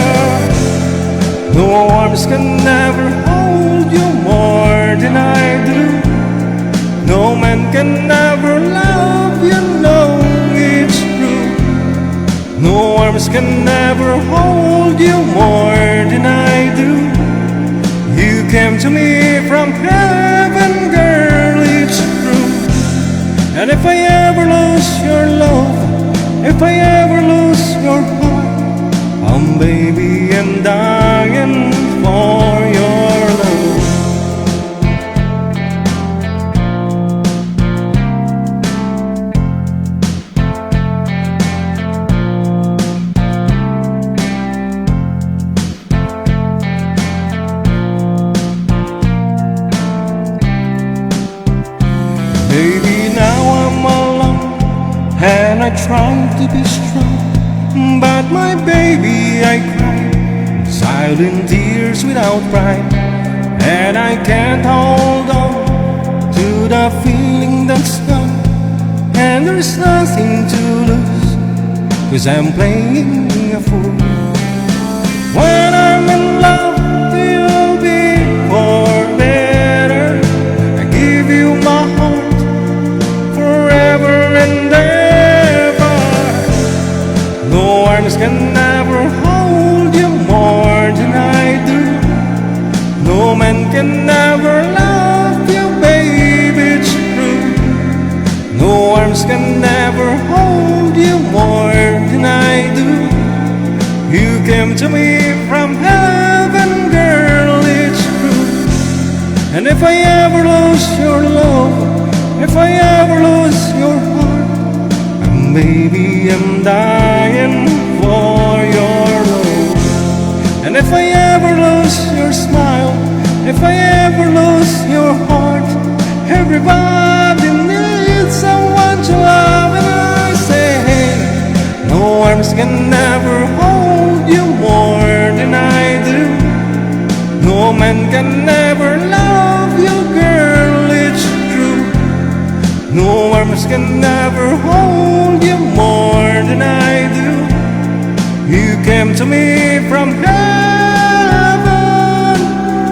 No arms can never hold you more than I do. No man can never love you, no, it's true. No arms can never hold you more than I do. You came to me from heaven, girl, it's true. And if I ever lose your love, if I ever lose your heart, baby, I'm dying for your love. Baby, now I'm alone and I try to be strong, but my baby, I cry silent tears without pride, and I can't hold on to the feeling that's gone, and there's nothing to lose, 'cause I'm playing a fool. When I'm in love, you'll be for better. I give you my heart forever and ever. No arms can never hold you more than I do. No man can never love you, baby, it's true. No arms can never hold you more than I do. You came to me from heaven, girl, it's true. And if I ever lose your love, if I ever lose your heart, baby, I'm dying for your love. And if I ever lose your smile, if I ever lose your heart, everybody needs someone to love, and I say, hey, no arms can never hold you more than I do. No man can never love you, girl, it's true. No arms can never hold you more than I do. You came to me from heaven,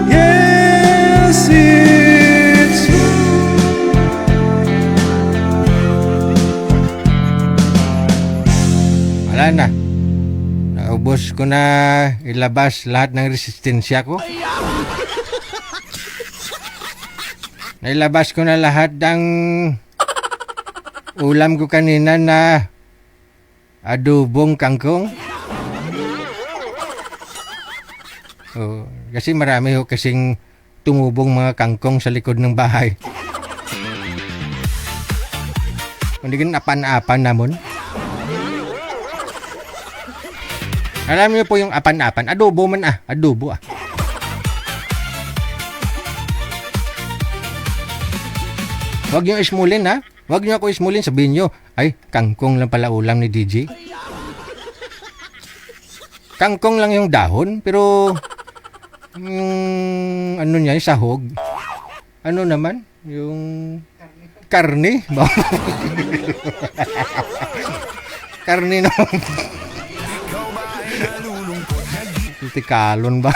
yes, it's true. Wala na. Naubos ko na ilabas lahat ng resistensya ko. Nailabas ko na lahat ng ulam ko kanina na adobong kangkong. Kasi marami ho kasing tumubong mga kangkong sa likod ng bahay. Hindi ganun apan-apan namon. Alam niyo po yung apan-apan. Adobo man adobo . Huwag niyo ismulin ha. Huwag niyo ako ismulin. Sabihin niyo, ay, kangkong lang pala ulam ni DJ. Kangkong lang yung dahon, pero Yung ano niya, yung sahog. Ano naman? Yung karne. Karne no. Tikalon ba?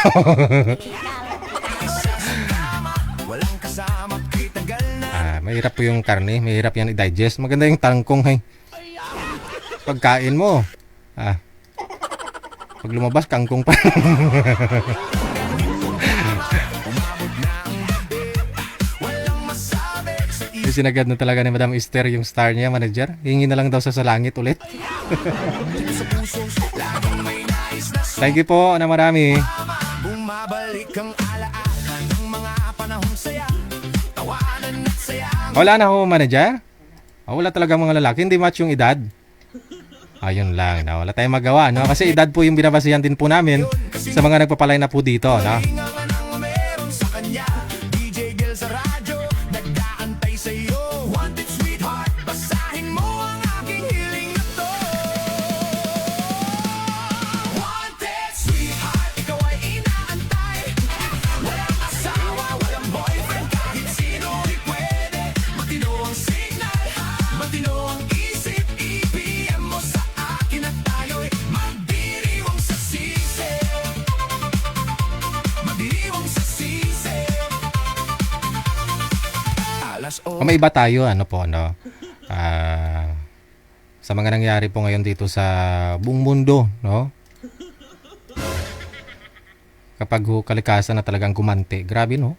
Walang kasama, kitagal na Mahirap po yung karne. Mahirap yan i-digest. Maganda yung tangkong. Hay. Pagkain mo. Pag lumabas, kangkong pa. Sinagad na talaga ni Madam Esther yung star niya, manager. Hingi na lang daw sa langit ulit. Thank you po na marami. bumabalik ang alaala ng mga panahong saya. Tawanan at saya. Wala na ho, manager. Wala talaga mga lalaki. Hindi match yung edad. Ayun lang. No? Wala tayong magawa. No? Kasi edad po yung binabasihan din po namin sa mga nagpapalay na po dito. No? Hingangan ang meron sa kanya. DJ Gil sa radyo, nagkaantay sa'yo. Wanted sweetheart, basahin mo ang aking hiling na to. Wanted sweetheart, ikaw ay inaantay. Walang asawa, walang boyfriend, kahit sino ay pwede. Matino ang signal, matino ang isip. I-PM mo sa akin at tayo'y magdiriwang sa sisi. Magdiriwang sa sisi. Alas o May iba tayo, ano po, no? Sa mga nangyari po ngayon dito sa buong mundo, no? Kapag ho, kalikasan na talagang gumante. Grabe, no?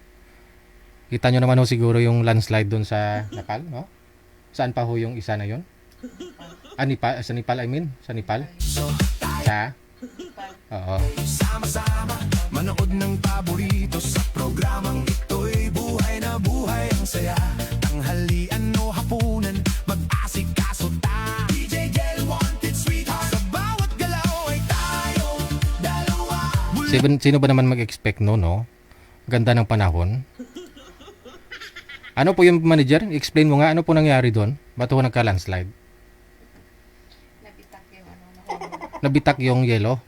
Kita nyo naman ho siguro yung landslide doon sa Nepal, no? Saan pa ho yung isa na yun? Nepal, sa Nepal, I mean? Sa Nepal? Sa? Oo. sama-sama manood ng paborito sa programang ito'y buhay na buhay ang saya. Tanghalian o hapunan, mag-asikaso ta. DJ Gel wanted sweetheart, sa bawat galaw ay tayong dalawa. Sino ba naman mag-expect no? Ganda ng panahon. Ano po yung manager? Explain mo nga, ano po nangyari doon? Ba't ho nagka-landslide? Nabitak yung yelo?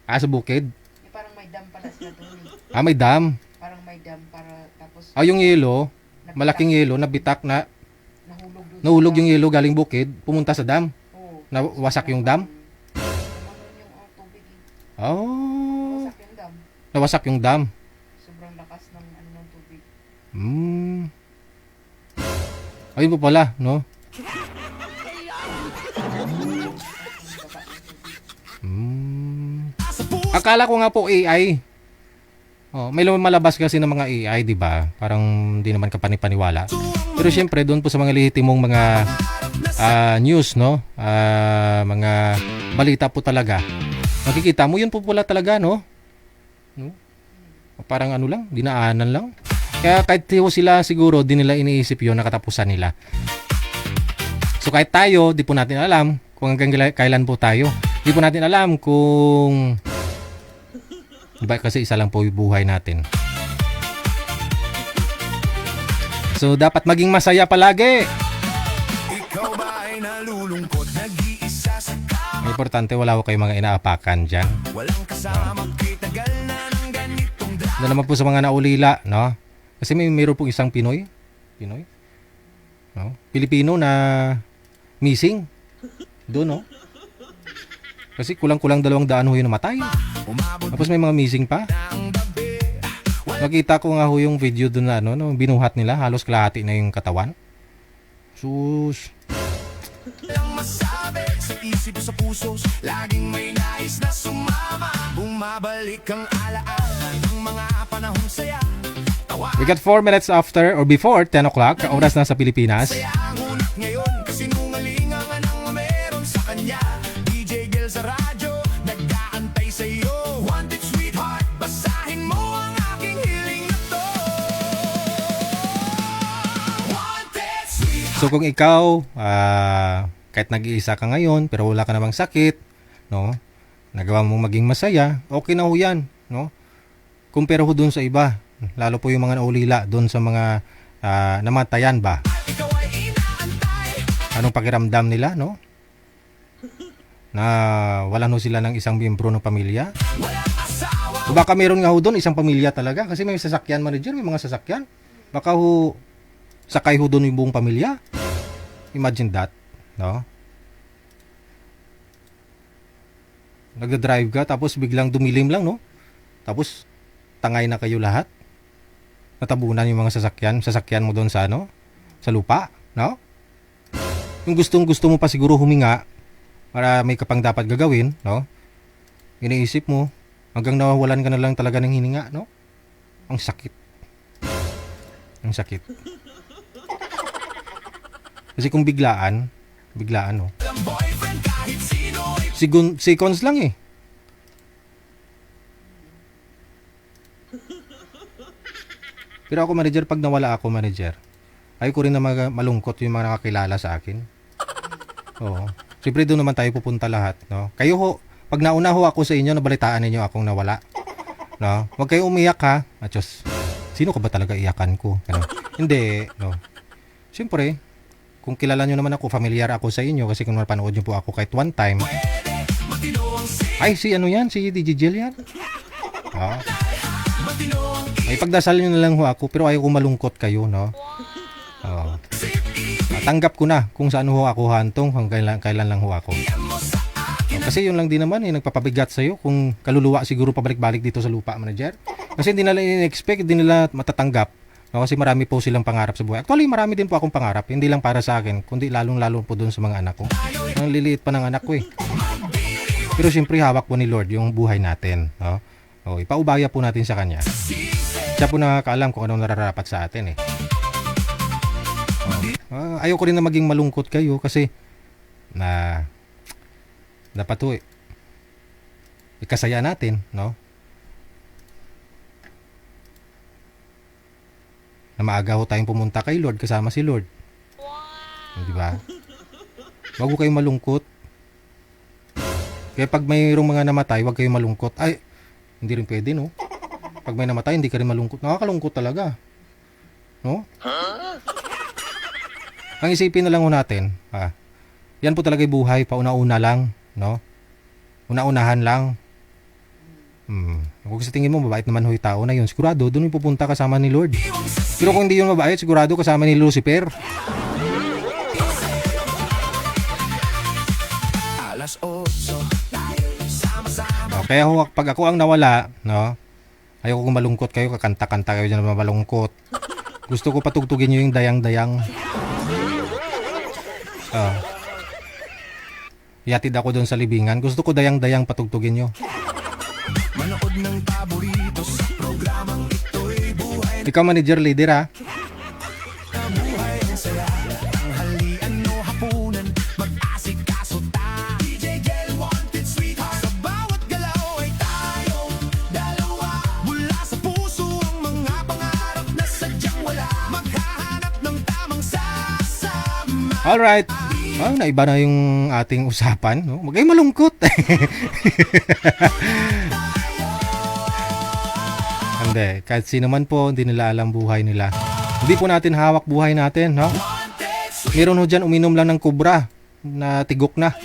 Sa bukid? Parang may dam pala sila doon. May dam. Parang may dam para tapos Yung yelo, malaking yelo, nabitak na, nahulog doon. nahulog yung yelo galing bukid, pumunta sa dam. Oo. Nawasak yung dam. Naman yung tubig. Oh, Wasak yung dam. nawasak yung dam. Sobrang lakas ng ng tubig. Ayun po pala, no? Akala ko nga po AI. May lumalabas kasi ng mga AI, di ba? Parang hindi naman kapanipaniwala. Pero syempre, doon po sa mga lehitimong mga news, no? Mga balita po talaga. Makikita mo, yun po pala talaga, no? Parang ano lang, dinaanan lang. Kaya kahit sila siguro, di nila iniisip yun, nakatapusan nila. So kahit tayo, di po natin alam kung hanggang kailan po tayo. Di po natin alam kung... Diba kasi isa lang po yung buhay natin. So dapat maging masaya palagi. Ikaw ba ay nalulungkot, nag-iisa sa kama? Importante wala ko kayong mga inaapakan dyan. Walang kasama, kitagal na ng ganitong drama. Na naman po sa mga naulila, no? Kasi mayroon po isang Pinoy, no? Pilipino na missing doon, no? Kasi kulang-kulang 200 ho yung namatay. Tapos may mga missing pa. Nakita ko nga ho yung video doon na no, binuhat nila, halos kalahati na yung katawan. Sus. Ang masabi sa isip sa puso, laging may nais na sumama. Bumabalik ang alaala ng mga panahong saya. We got 4 minutes after or before 10 o'clock, oras na sa Pilipinas. Saya ang unat ngayon, kasinungalingan ang meron sa kanya. DJ Gil sa radyo, nag-aantay sa'yo. Wanted sweetheart, basahin mo ang aking hiling na to. Wanted sweetheart. So kung ikaw, kahit nag-iisa ka ngayon, pero wala ka namang sakit, no? Nagawa mong maging masaya, okay na ho yan, no? Kumpara ho dun sa iba, lalo po yung mga naulila dun sa mga namatayan ba? Ikaw ay inaantay. Anong pakiramdam nila, no? Na wala no sila ng isang miyembro ng pamilya? Walang asawa, O baka meron nga ho doon isang pamilya talaga kasi may sasakyan manager, may mga sasakyan. Baka ho sakay ho doon yung buong pamilya. Imagine that, no? Nagda-drive ka tapos biglang dumilim lang, no? Tapos tangay na kayo lahat. Natabunan yung mga sasakyan mo doon sa ano? Sa lupa, no? Yung gusto mo pa siguro huminga para may kapang dapat gagawin, no? Iniisip mo hanggang nawawalan ka na lang talaga ng hininga, no? Ang sakit. Ang sakit. Kasi kung biglaan, no? Seconds lang eh. Pero ako manager, pag nawala ako manager, ayaw ko rin na malungkot yung mga nakakilala sa akin. Oo. Siyempre doon naman tayo pupunta lahat, no? Kayo ho, pag nauna ho ako sa inyo, nabalitaan ninyo akong nawala. No? Huwag kayo umiyak ha. Achos, sino ka ba talaga iyakan ko? Ano? Hindi, no? Siyempre, kung kilala nyo naman ako, familiar ako sa inyo kasi kung napanood nyo po ako kahit one time, ay, si ano yan? Si DJ Jill yan? Oh. Ay, pagdasal nyo na lang ho ako, pero ayaw ko malungkot kayo, no? Oh. Tanggap ko na kung saan ho ako hantong, kailan lang ho ako. Oh, kasi yun lang din naman, nagpapabigat sa'yo kung kaluluwa siguro pabalik-balik dito sa lupa, manager. Kasi hindi nila in-expect, hindi nila matatanggap. No, kasi marami po silang pangarap sa buhay. Actually, marami din po akong pangarap, hindi lang para sa akin, kundi lalong-lalo po doon sa mga anak ko. Ang liliit pa ng anak ko eh. Pero siyempre hawak po ni Lord yung buhay natin. No? O, ipaubaya po natin sa Kanya. Siya po nakakaalam kung anong nararapat sa atin eh. Ayoko rin na maging malungkot kayo kasi na dapat po ikasaya natin, no? Na maaga ho tayong pumunta kay Lord kasama si Lord. Di ba? Wag ho kayong malungkot. Kaya pag mayroong mga namatay, wag kayong malungkot. Ay, hindi rin pwede, no? Pag may namatay, hindi ka rin malungkot. Nakakalungkot talaga. No? Ang isipin na lang ho natin, yan po talaga yung buhay, pauna-una lang, no? Una-unahan lang. Kung sa tingin mo, mabait naman ho yung tao na yun, sigurado, doon yung pupunta kasama ni Lord. Pero kung hindi yun mabait, sigurado kasama ni Lucifer. Kaya ho, pag ako ang nawala, no? Ayoko kung malungkot kayo, kakanta-kanta kayo dyan na malungkot. Gusto ko patugtugin nyo yung dayang-dayang. Yatid ako doon sa libingan. Gusto ko dayang-dayang patugtugin nyo. Manood ng paborito sa programang ito'y buhay Ikaw manager leader ha. na buhay ang saya. Tanghalian o hapunan, mag-asikaso ta. DJ Gel wanted sweetheart. Sa bawat galaw ay tayong dalawa. Mula sa puso ang mga pangarap na sadyang wala. Maghahanap ng tamang sasama. Alright. Naiba na yung ating usapan. No? Huwag kayong malungkot. Hindi. Kahit sino man po, hindi nila alam buhay nila. Hindi po natin hawak buhay natin. No? Meron ho dyan uminom lang ng kubra na tigok na.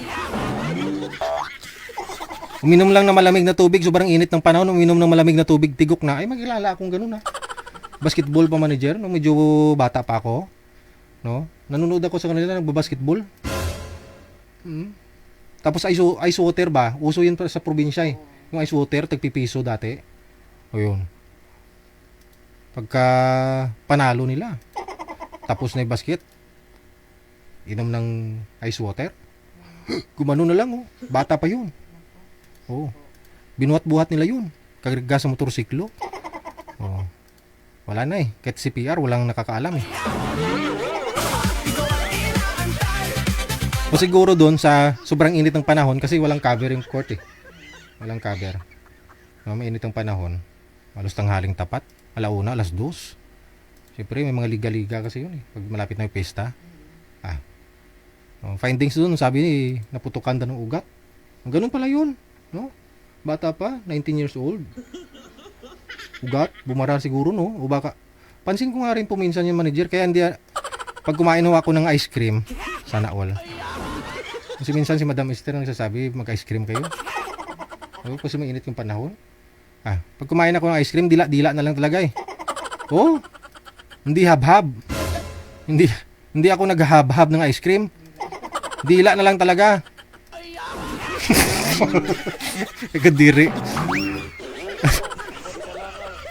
Uminom lang ng malamig na tubig. Sobrang init ng panahon. Uminom ng malamig na tubig, tigok na. Ay, magkilala akong ganun ha. Basketball pa manager. No? Medyo bata pa ako. No? Nanonood ako sa kanila nagbabasketball. Tapos ice water ba? Uso yun sa probinsya eh. Yung ice water, tagpipiso dati. O yun. Pagka panalo nila. Tapos na yung basket. Inom ng ice water. Gumano na lang oh. Bata pa yun. Oh. Binuhat-buhat nila yun. Kagriga sa motorsiklo. Oh. Wala na eh. Kahit CPR, walang nakakaalam eh. O siguro doon sa sobrang init ng panahon kasi walang cover yung court eh. Walang cover. No, mainit ang panahon. Halos tanghaling tapat. Alauna, alas 2. Siyempre may mga liga-liga kasi yun eh. Pag malapit na yung pesta. Findings doon, sabi ni naputukan daw ng ugat. Ganun pala yun. No? Bata pa, 19 years old. Ugat, bumara siguro no. O baka, pansin ko nga rin po minsan yung manager. Kaya hindi, pag kumain ho ako ng ice cream, sana all. Kasi minsan si Madam Esther nagsasabi, mag-ice cream kayo. Kasi mainit yung panahon. Pag kumain ako ng ice cream, dila-dila na lang talaga eh. Oh, hindi habhab. Hindi ako naghahabhab ng ice cream. Dila na lang talaga. Kadiri.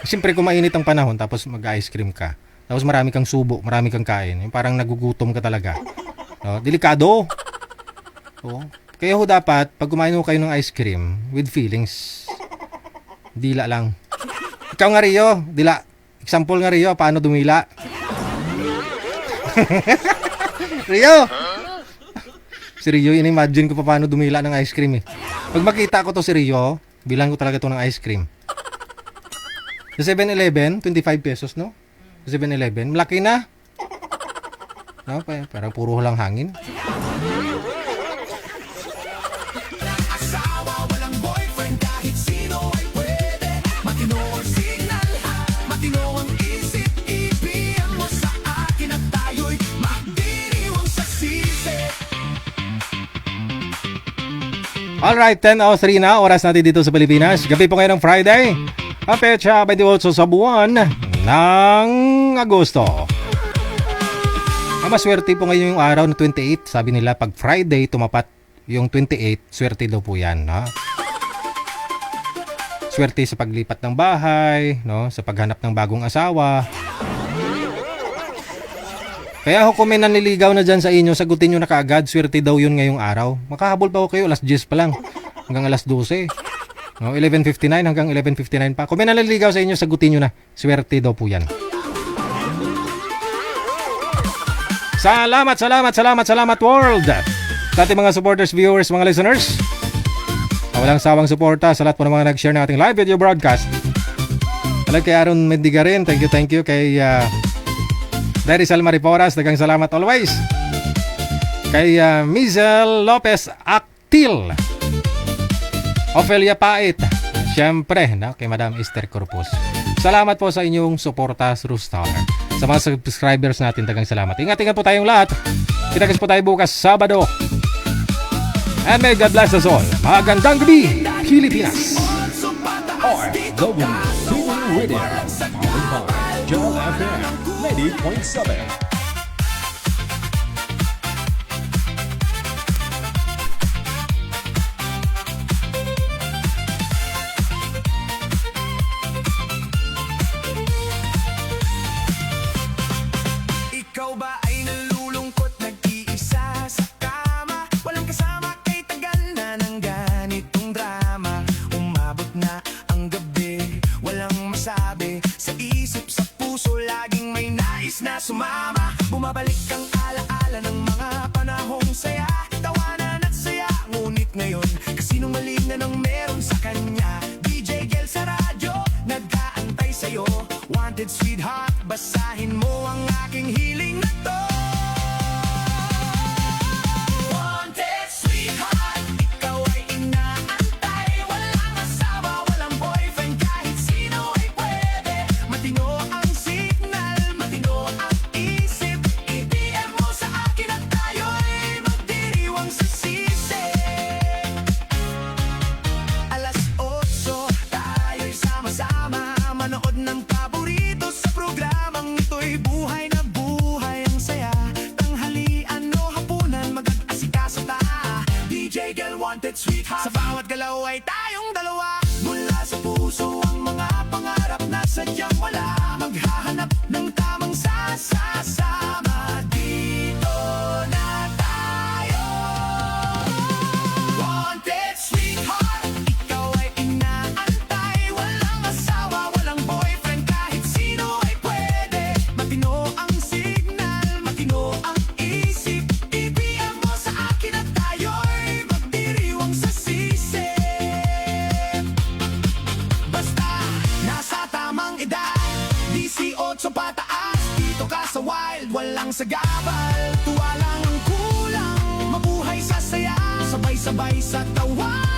Siyempre kung mainit ang panahon tapos mag-ice cream ka. Tapos marami kang subo, marami kang kain. Yung parang nagugutom ka talaga. No, delikado. Oh. Kaya ho dapat pag kumain ho kayo ng ice cream with feelings. Dila lang. Ikaw nga Rio, dila. Example nga Rio, paano dumila? Rio! Si Rio, in-imagine ko pa paano dumila ng ice cream eh. Pag makita ko to si Rio, bilang ko talaga to ng ice cream. Sa 7-Eleven, 25 pesos, no? Sa 7-Eleven, malaki na. No? Parang puro lang hangin. Asawa, walang boyfriend, kahit sino ay pwede. Matino ang signal, matino ang isip. Ibiyan mo sa akin at tayo'y magdiriwang sa sisi. Alright, 10:03 na, oras natin dito sa Pilipinas. Gabi po ngayon ng Friday. Ang petsa 28 sa buwan ng Agosto. Ang maswerte po ngayon yung araw na 28. Sabi nila pag Friday tumapat yung 28, swerte daw po yan. No? Swerte sa paglipat ng bahay, no? Sa paghanap ng bagong asawa. Kaya kung may nanliligaw na dyan sa inyo, sagutin nyo na kaagad, swerte daw yun ngayong araw. Makahabol pa kayo, alas 10 pa lang, hanggang alas 12. No, 11:59 hanggang 11:59 pa. Kung may nanliligaw sa inyo, sagutin nyo na, swerte daw po yan. Salamat world! Sa ating mga supporters, viewers, mga listeners. Walang sawang suporta sa lahat po ng mga nag-share ng ating live video broadcast. Alam kay Aaron Mendigarin, thank you kay Dari Salma Riporas, dagang salamat always. Kay Mizel Lopez Actil, Ofelia Pait, syempre, no? Kay Madam Esther Corpus. Salamat po sa inyong suporta through Star. Sa mga subscribers natin, dagang salamat. Ingat po tayong lahat. Kita-kits po tayo bukas Sabado. And may God bless us all. Magandang gabi, Pilipinas. RWCB Radio, powered by Joel FM 90.7. Ikaw ba ay nalulungkot, nag-iisa sa kama? Walang kasama kay tagal na ng ganitong drama. Umabot na ang gabi, walang masabi. Sa isip, sa puso, laging may nais na sumama. Bumabalik ang alaala ng mga panahong saya. Tawanan at saya, ngunit ngayon kasinungaling na ng meron sa kanya. DJ Gel sa radyo, nag-aantay sa'yo. Wanted sweetheart, basahin mo ang aking hiling na to. Wanted sweetheart, ikaw ay inaantay. Walang asawa, walang boyfriend, kahit sino ay pwede. Matino ang signal, matino ang isip. I-DM mo sa akin at tayo'y magdiriwang sa sisi. Alas 8, tayo'y sama-sama, manood ng paborito sa programang ito'y buhay na buhay ang saya. Tanghalian o hapunan, mag-asikaso ta. DJ Gel, Wanted Sweetheart, sa bawat galaw ay tayong dalawa. Mula sa puso ang mga pangarap na sadyang wala. Maghahanap ng tamang sasama. Dito na tayo. Wanted Sweetheart, ikaw ay inaantay. Walang asawa, walang boyfriend, kahit sino ay pwede. Matino ang signal, matino ang isip. I-PM mo sa akin at tayo'y magdiriwang sa sisi. Basta nasa tamang edad, 18 pataas. Dito ka sa wild, walang sagabal. Tuwa lang ang kulang, mabuhay sa saya, sabay-sabay sa tawa.